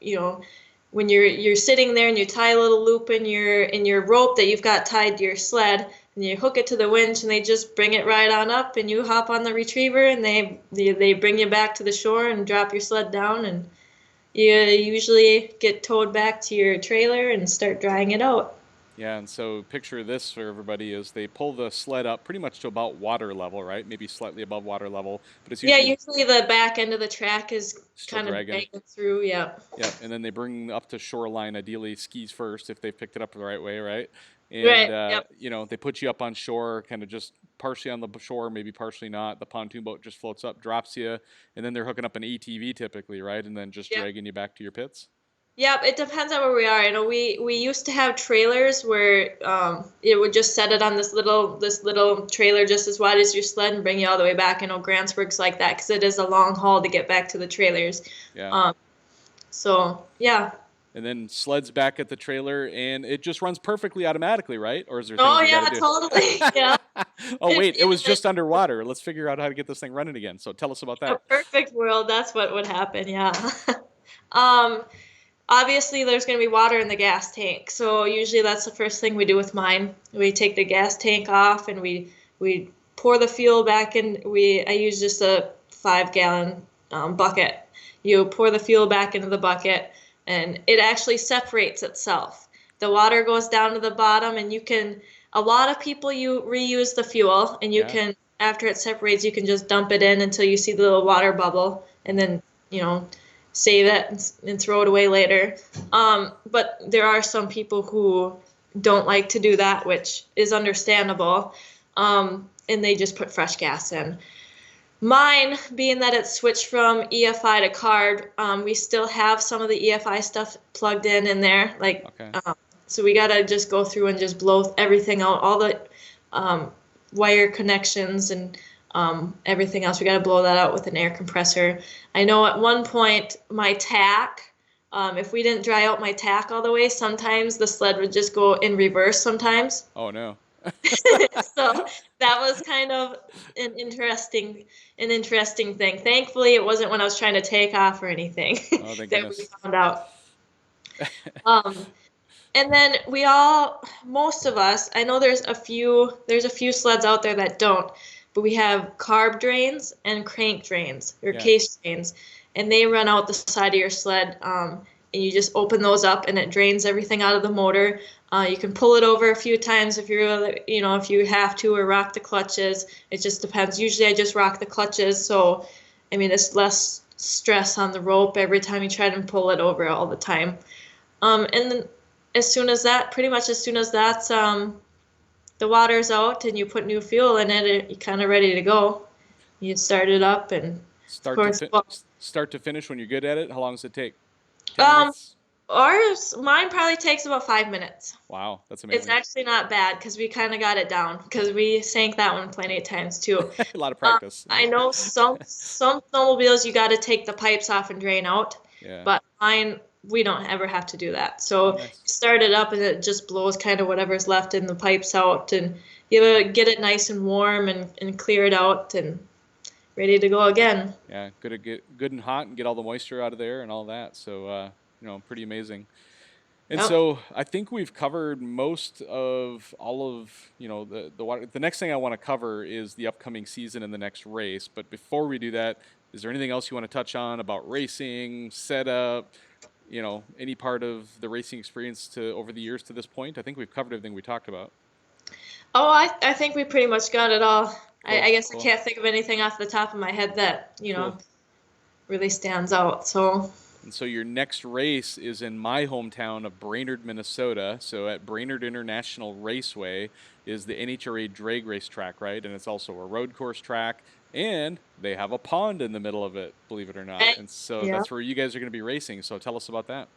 when you're sitting there and you tie a little loop in your rope that you've got tied to your sled, and you hook it to the winch, and they just bring it right on up, and you hop on the retriever, and they bring you back to the shore and drop your sled down, and you usually get towed back to your trailer and start drying it out. Yeah. And so picture this for everybody is they pull the sled up pretty much to about water level, right? Maybe slightly above water level, but it's Yeah, usually usually the back end of the track is still kind of dragging. dragging through. Yeah. Yep, and then they bring up to shoreline, ideally skis first if they've picked it up the right way, right? And Right. Yep. they put you up on shore, kind of just partially on the shore, maybe partially not. The pontoon boat just floats up, drops you, and then they're hooking up an ATV typically, right? And then just Yep. dragging you back to your pits. Yep. It depends on where we are. I know we used to have trailers where it would just set it on this little trailer just as wide as your sled and bring you all the way back. I know Grantsburg's like that because it is a long haul to get back to the trailers. Yeah. Um, so yeah. And then sleds back at the trailer, and it just runs perfectly automatically, right? Or is there things Oh you got to yeah, do? totally. Yeah. Oh wait, it In was just underwater. Let's figure out how to get this thing running again. So tell us about a that. perfect world, that's what would happen. Yeah. Um, Obviously, there's going to be water in the gas tank. So usually that's the first thing we do with mine. We take the gas tank off and we pour the fuel back in. I use just a 5-gallon bucket. You pour the fuel back into the bucket and it actually separates itself. The water goes down to the bottom and a lot of people you reuse the fuel and you Yeah. can, after it separates, you can just dump it in until you see the little water bubble and then, save it and throw it away later. But there are some people who don't like to do that, which is understandable. And they just put fresh gas in. Mine, being that it's switched from EFI to carb, we still have some of the EFI stuff plugged in there. Okay. So we gotta just go through and just blow everything out, all the wire connections and everything else. We gotta blow that out with an air compressor. I know at one point my tack, if we didn't dry out my tack all the way, sometimes the sled would just go in reverse sometimes. Oh no. So that was kind of an interesting thing. Thankfully, it wasn't when I was trying to take off or anything Oh, thank that we goodness. found out. Um, and then most of us, I know there's a few sleds out there that don't, but we have carb drains and crank drains or Yeah. case drains, and they run out the side of your sled. and you just open those up and it drains everything out of the motor. You can pull it over a few times if you're, if you have to, or rock the clutches. It just depends. Usually I just rock the clutches, so it's less stress on the rope every time you try to pull it over all the time. And then pretty much as soon as that's the water's out and you put new fuel in it, you're kind of ready to go. You start it up and start to finish when you're good at it. How long does it take? 10 minutes? Mine probably takes about 5 minutes. Wow, that's amazing. It's actually not bad because we kind of got it down because we sank that one plenty of times too. A lot of practice. I know some snowmobiles you got to take the pipes off and drain out, but mine we don't ever have to do that. So you start it up and it just blows kind of whatever's left in the pipes out, and you get it nice and warm and clear it out and ready to go again. Yeah, get good and hot and get all the moisture out of there and all that. So pretty amazing. And so I think we've covered most of all of, the water. The next thing I want to cover is the upcoming season and the next race. But before we do that, is there anything else you want to touch on about racing, setup, any part of the racing experience over the years to this point? I think we've covered everything we talked about. Oh, I think we pretty much got it all. Cool, I guess cool. I can't think of anything off the top of my head that, really stands out. And so your next race is in my hometown of Brainerd, Minnesota. So at Brainerd International Raceway is the NHRA drag race track, right? And it's also a road course track. And they have a pond in the middle of it, believe it or not. And so that's where you guys are going to be racing. So tell us about that.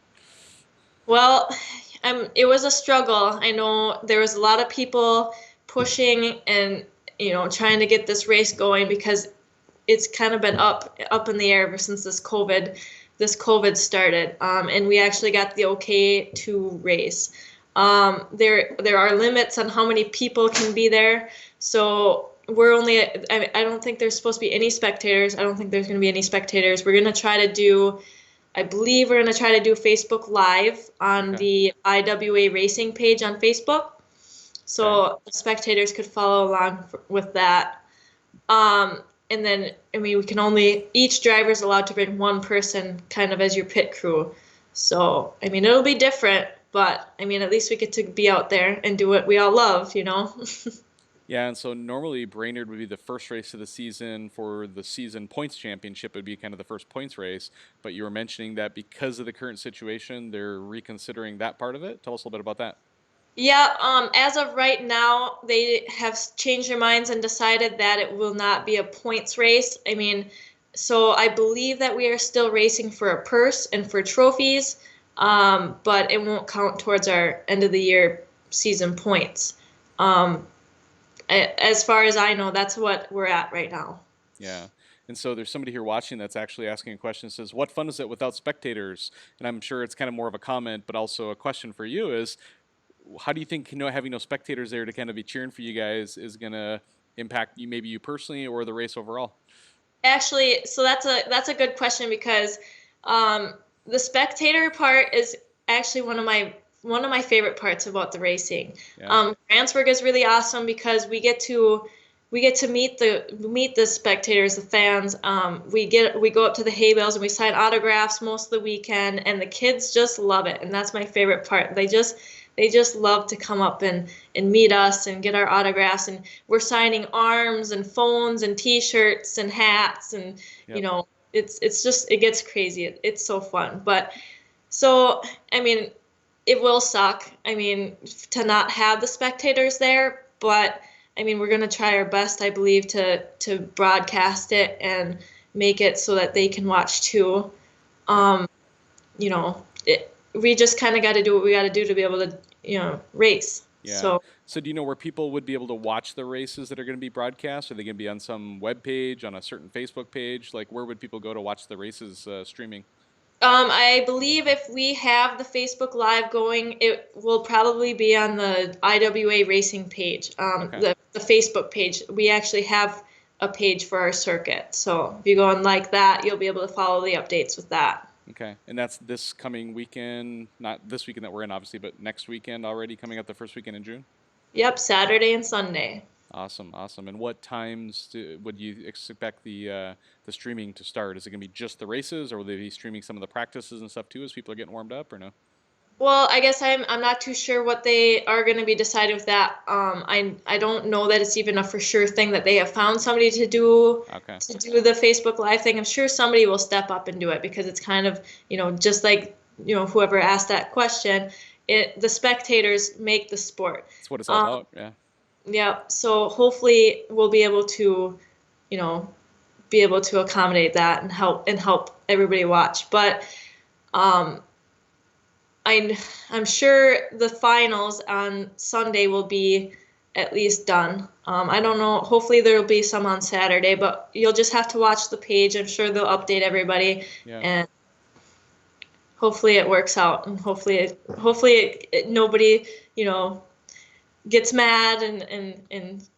Well, it was a struggle. I know there was a lot of people pushing and, trying to get this race going because it's kind of been up in the air ever since this COVID started. And we actually got the okay to race. There are limits on how many people can be there. So we're only, I don't think there's supposed to be any spectators. I don't think there's going to be any spectators. We're going to try to do, I believe we're going to try to do Facebook Live on the IWA Racing page on Facebook. So spectators could follow along with that. And then, we can each driver's allowed to bring one person kind of as your pit crew. So, it'll be different, but, at least we get to be out there and do what we all love, Yeah, and so normally Brainerd would be the first race of the season for the season points championship. It would be kind of the first points race. But you were mentioning that because of the current situation, they're reconsidering that part of it. Tell us a little bit about that. Yeah, as of right now, they have changed their minds and decided that it will not be a points race. So I believe that we are still racing for a purse and for trophies, but it won't count towards our end of the year season points. As far as I know, that's what we're at right now. Yeah. And so there's somebody here watching that's actually asking a question that says, what fun is it without spectators? And I'm sure it's kind of more of a comment, but also a question for you is, how do you think having no spectators there to kind of be cheering for you guys is going to impact you, maybe you personally or the race overall? Actually, so that's a good question because the spectator part is actually one of my favorite parts about the racing. Yeah. Grantsburg is really awesome because we get to meet the spectators, the fans. We go up to the hay bales and we sign autographs most of the weekend, and the kids just love it, and that's my favorite part. They just love to come up and meet us and get our autographs, and we're signing arms and phones and T-shirts and hats, and it's just, it gets crazy. It's so fun. But so it will suck, to not have the spectators there, but we're going to try our best, I believe, to broadcast it and make it so that they can watch too. We just kind of got to do what we got to do to be able to, race. Yeah. So do you know where people would be able to watch the races that are going to be broadcast? Are they going to be on some web page, on a certain Facebook page? Like, where would people go to watch the races streaming? I believe if we have the Facebook Live going, it will probably be on the IWA Racing page, the Facebook page. We actually have a page for our circuit. So if you go and like that, you'll be able to follow the updates with that. Okay, and that's this coming weekend, not this weekend that we're in, obviously, but next weekend already, coming up the first weekend in June? Yep, Saturday and Sunday. Awesome, awesome. And what times would you expect the streaming to start? Is it going to be just the races, or will they be streaming some of the practices and stuff too as people are getting warmed up, or no? Well, I guess I'm not too sure what they are going to be deciding with that. I don't know that it's even a for sure thing that they have found somebody Okay. to do the Facebook Live thing. I'm sure somebody will step up and do it because it's kind of, just like, whoever asked that question, the spectators make the sport. That's what it's all Um, about. Yeah. yeah, so hopefully we'll be able to, you know, accommodate that and help everybody watch. But um, I'm sure the finals on Sunday will be at least done. I don't know. Hopefully there'll be some on Saturday, but you'll just have to watch the page. I'm sure they'll update everybody, Yeah. and hopefully it works out, and hopefully nobody gets mad and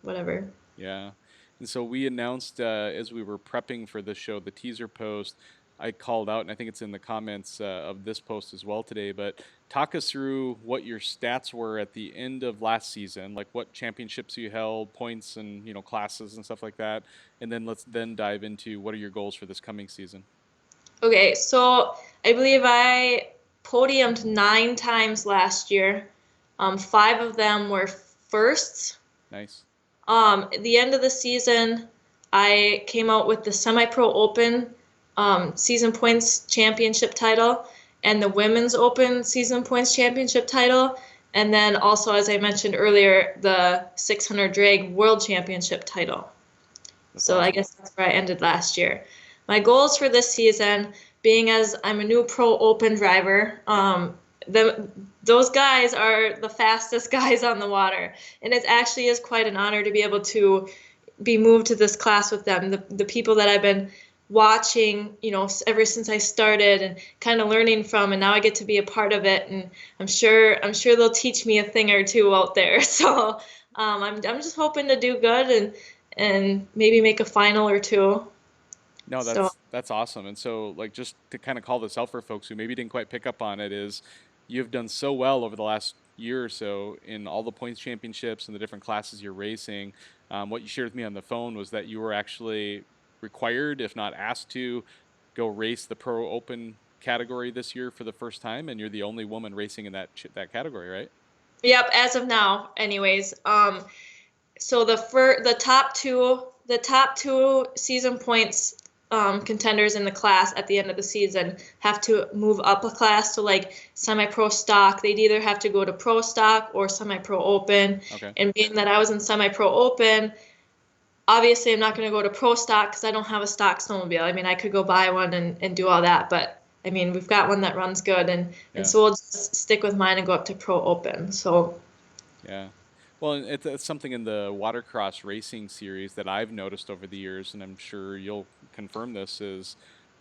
whatever. Yeah. And so we announced as we were prepping for this show, the teaser post, I called out, and I think it's in the comments of this post as well today. But talk us through what your stats were at the end of last season, like what championships you held, points, and classes and stuff like that. And then let's then dive into what are your goals for this coming season. Okay, so I believe I podiumed 9 times last year. 5 of them were firsts. Nice. At the end of the season, I came out with the Semi-Pro Open Season Points Championship title and the Women's Open Season Points Championship title, and then also, as I mentioned earlier, the 600 Drag World Championship title. That's So awesome. I guess that's where I ended last year. My goals for this season, being as I'm a new Pro Open driver, those guys are the fastest guys on the water, and it actually is quite an honor to be able to be moved to this class with them. The people that I've been watching, ever since I started and kind of learning from, and now I get to be a part of it, and I'm sure they'll teach me a thing or two out there. So I'm just hoping to do good and maybe make a final or two. No, So that's awesome. And so, like, just to kind of call this out for folks who maybe didn't quite pick up on it, is you've done so well over the last year or so in all the points championships and the different classes you're racing. What you shared with me on the phone was that you were actually required, if not asked to, go race the Pro Open category this year for the first time, and you're the only woman racing in that category, right? yep, as of now, anyways. So the top two season points contenders in the class at the end of the season have to move up a class to like semi-pro stock. They'd either have to go to pro stock or semi-pro open. Okay. And being that I was in semi-pro open, obviously I'm not going to go to pro stock because I don't have a stock snowmobile. I mean, I could go buy one and do all that, but I mean, we've got one that runs good, and Yeah. so we'll just stick with mine and go up to pro open. So Yeah. Well, and it's something in the Watercross racing series that I've noticed over the years, and I'm sure you'll confirm this, is,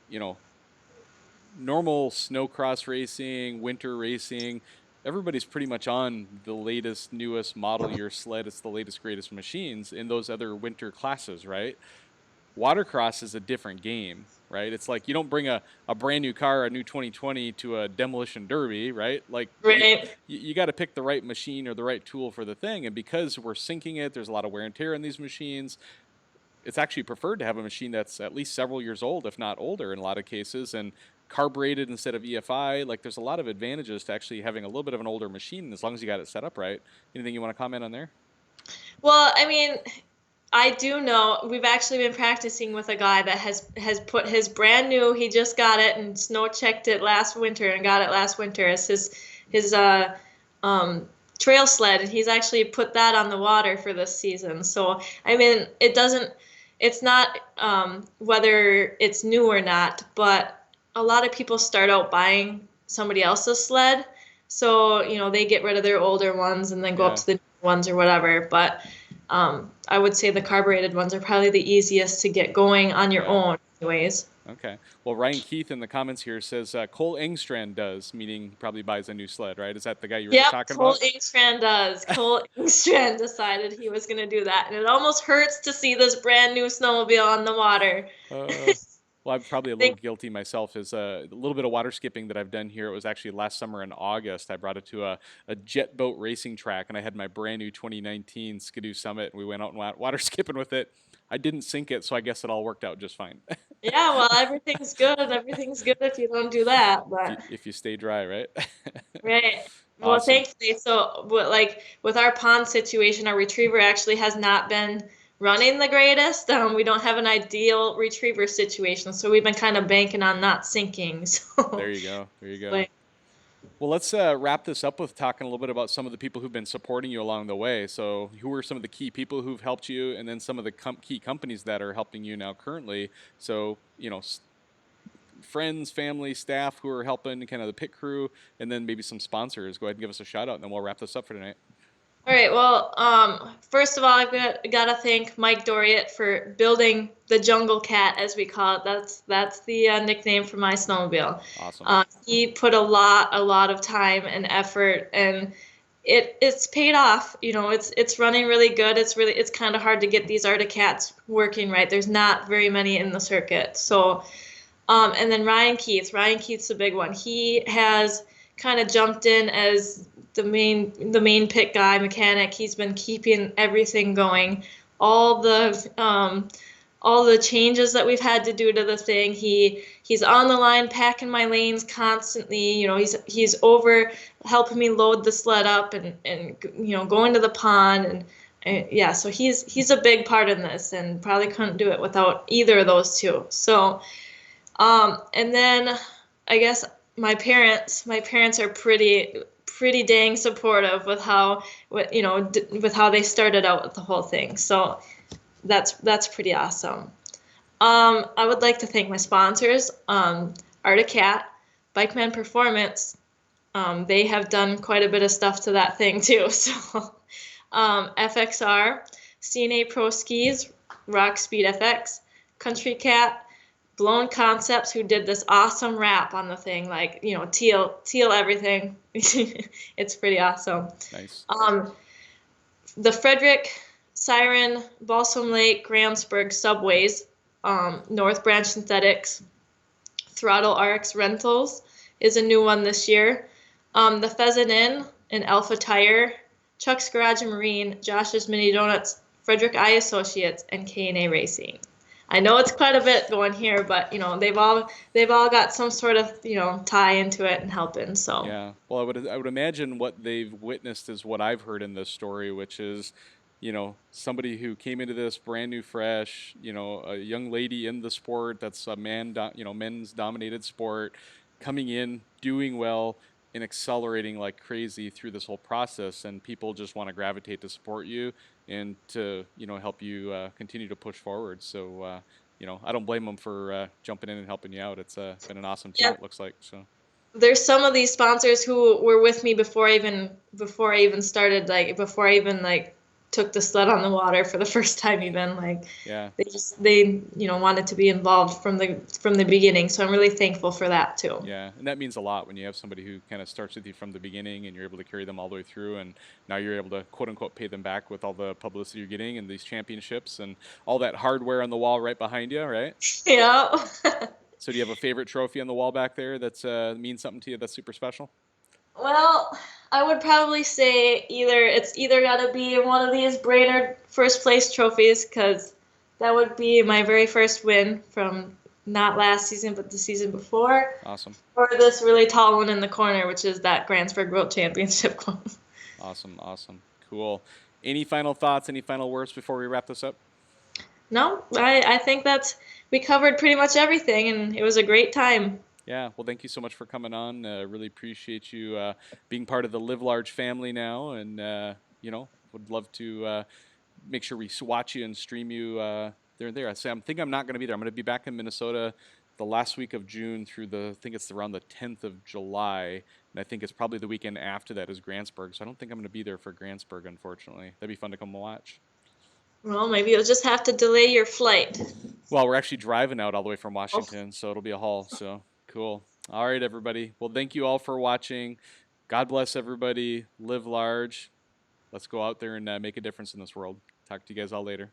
you know, normal snowcross racing, winter racing, everybody's pretty much on the latest, newest model year sled. It's the latest, greatest machines in those other winter classes, right? Watercross is a different game, right? It's like you don't bring a brand new car, a new 2020 to a demolition derby, right? Like right. you got to pick the right machine or the right tool for the thing. And because we're sinking it, there's a lot of wear and tear in these machines. It's actually preferred to have a machine that's at least several years old, if not older in a lot of cases, and carbureted instead of EFI. Like there's a lot of advantages to actually having a little bit of an older machine as long as you got it set up right. Anything you want to comment on there? Well, I mean, I do know we've actually been practicing with a guy that has put his brand new. He just got it and snow checked it last winter and got it last winter as his trail sled, and he's actually put that on the water for this season. So I mean, it's not whether it's new or not, but a lot of people start out buying somebody else's sled, so they get rid of their older ones and then go up Yeah. to the new ones or whatever. But I would say the carbureted ones are probably the easiest to get going on your Yeah. own, anyways. Okay. Well, Ryan Keith in the comments here says Cole Engstrand does, meaning he probably buys a new sled, right? Is that the guy you were just Yep, talking Cole about? Engstrand does. Cole Engstrand decided he was going to do that, and it almost hurts to see this brand new snowmobile on the water. Well, Well, I'm probably a little think, guilty myself. Is a little bit of water skipping that I've done here. It was actually last summer in August. I brought it to a jet boat racing track, and I had my brand new 2019 Skidoo Summit, and we went out and water skipping with it. I didn't sink it, so I guess it all worked out just fine. yeah, well, everything's good. Everything's good if you don't do that, but. If you stay dry, right? Right. Well, Awesome. thankfully, like with our pond situation, our retriever actually has not been running the greatest. We don't have an ideal retriever situation, so we've been kind of banking on not sinking. There So, you go. There you go. but Well, let's wrap this up with talking a little bit about some of the people who've been supporting you along the way. So, who are some of the key people who've helped you, and then some of the key companies that are helping you now currently? So, friends, family, staff who are helping, kind of the pit crew, and then maybe some sponsors. Go ahead and give us a shout out, and then we'll wrap this up for tonight. all right. Well, first of all, gotta thank Mike Doriot for building the Jungle Cat, as we call it. That's the nickname for my snowmobile. Awesome. He put a lot of time and effort, and it's paid off. It's running really good. It's kind of hard to get these Arctic Cats working right. There's not very many in the circuit. So, and then Ryan Keith. Ryan Keith's a big one. He has kind of jumped in as the main pit guy mechanic. He's been keeping everything going. All the changes that we've had to do to the thing. He's on the line packing my lanes constantly. He's over helping me load the sled up and going to the pond and yeah. So he's a big part in this, and probably couldn't do it without either of those two. So and then I guess my parents are pretty dang supportive with how with how they started out with the whole thing. So that's pretty awesome. I would like to thank my sponsors, Arctic Cat, Bikeman Performance. They have done quite a bit of stuff to that thing too. So FXR, CNA Pro Skis, Rock Speed FX, Country Cat, Blown Concepts, who did this awesome wrap on the thing, like teal everything. It's pretty awesome. Nice. The Frederick, Siren, Balsam Lake, Gramsburg Subways, North Branch Synthetics, Throttle RX Rentals is a new one this year. The Pheasant Inn and Alpha Tire, Chuck's Garage and Marine, Josh's Mini Donuts, Frederick I Associates, and K&A Racing. I know it's quite a bit going here, but they've all got some sort of tie into it and helping. So Yeah. Well, I would imagine what they've witnessed is what I've heard in this story, which is, somebody who came into this brand new, fresh, a young lady in the sport that's a men's dominated sport, coming in, doing well, and accelerating like crazy through this whole process, and people just want to gravitate to support you and to help you continue to push forward. So I don't blame them for jumping in and helping you out. It's been an awesome team. yeah, It looks like so. there's some of these sponsors who were with me before I even started, like before I even like took the sled on the water for the first time. Even like Yeah. they wanted to be involved from the beginning. So I'm really thankful for that too. Yeah, and that means a lot when you have somebody who kind of starts with you from the beginning and you're able to carry them all the way through, and now you're able to quote unquote pay them back with all the publicity you're getting and these championships and all that hardware on the wall right behind you, right? Yeah. So do you have a favorite trophy on the wall back there that's means something to you that's super special? Well, I would probably say it's either got to be one of these Brainerd first place trophies, because that would be my very first win from not last season but the season before, Awesome. or this really tall one in the corner, which is that Grantsburg World Championship one. Awesome. Cool. Any final thoughts, any final words before we wrap this up? No, I think we covered pretty much everything, and it was a great time. Yeah, well, thank you so much for coming on. Really appreciate you being part of the LiveLARGE family now, and would love to make sure we watch you and stream you there and there. I think I'm not going to be there. I'm going to be back in Minnesota the last week of June through I think it's around the 10th of July, and I think it's probably the weekend after that is Grantsburg. So I don't think I'm going to be there for Grantsburg, unfortunately. That'd be fun to come and watch. Well, maybe you'll just have to delay your flight. Well, we're actually driving out all the way from Washington, so it'll be a haul. So cool. All right, everybody. Well, thank you all for watching. God bless everybody. Live large. Let's go out there and make a difference in this world. Talk to you guys all later.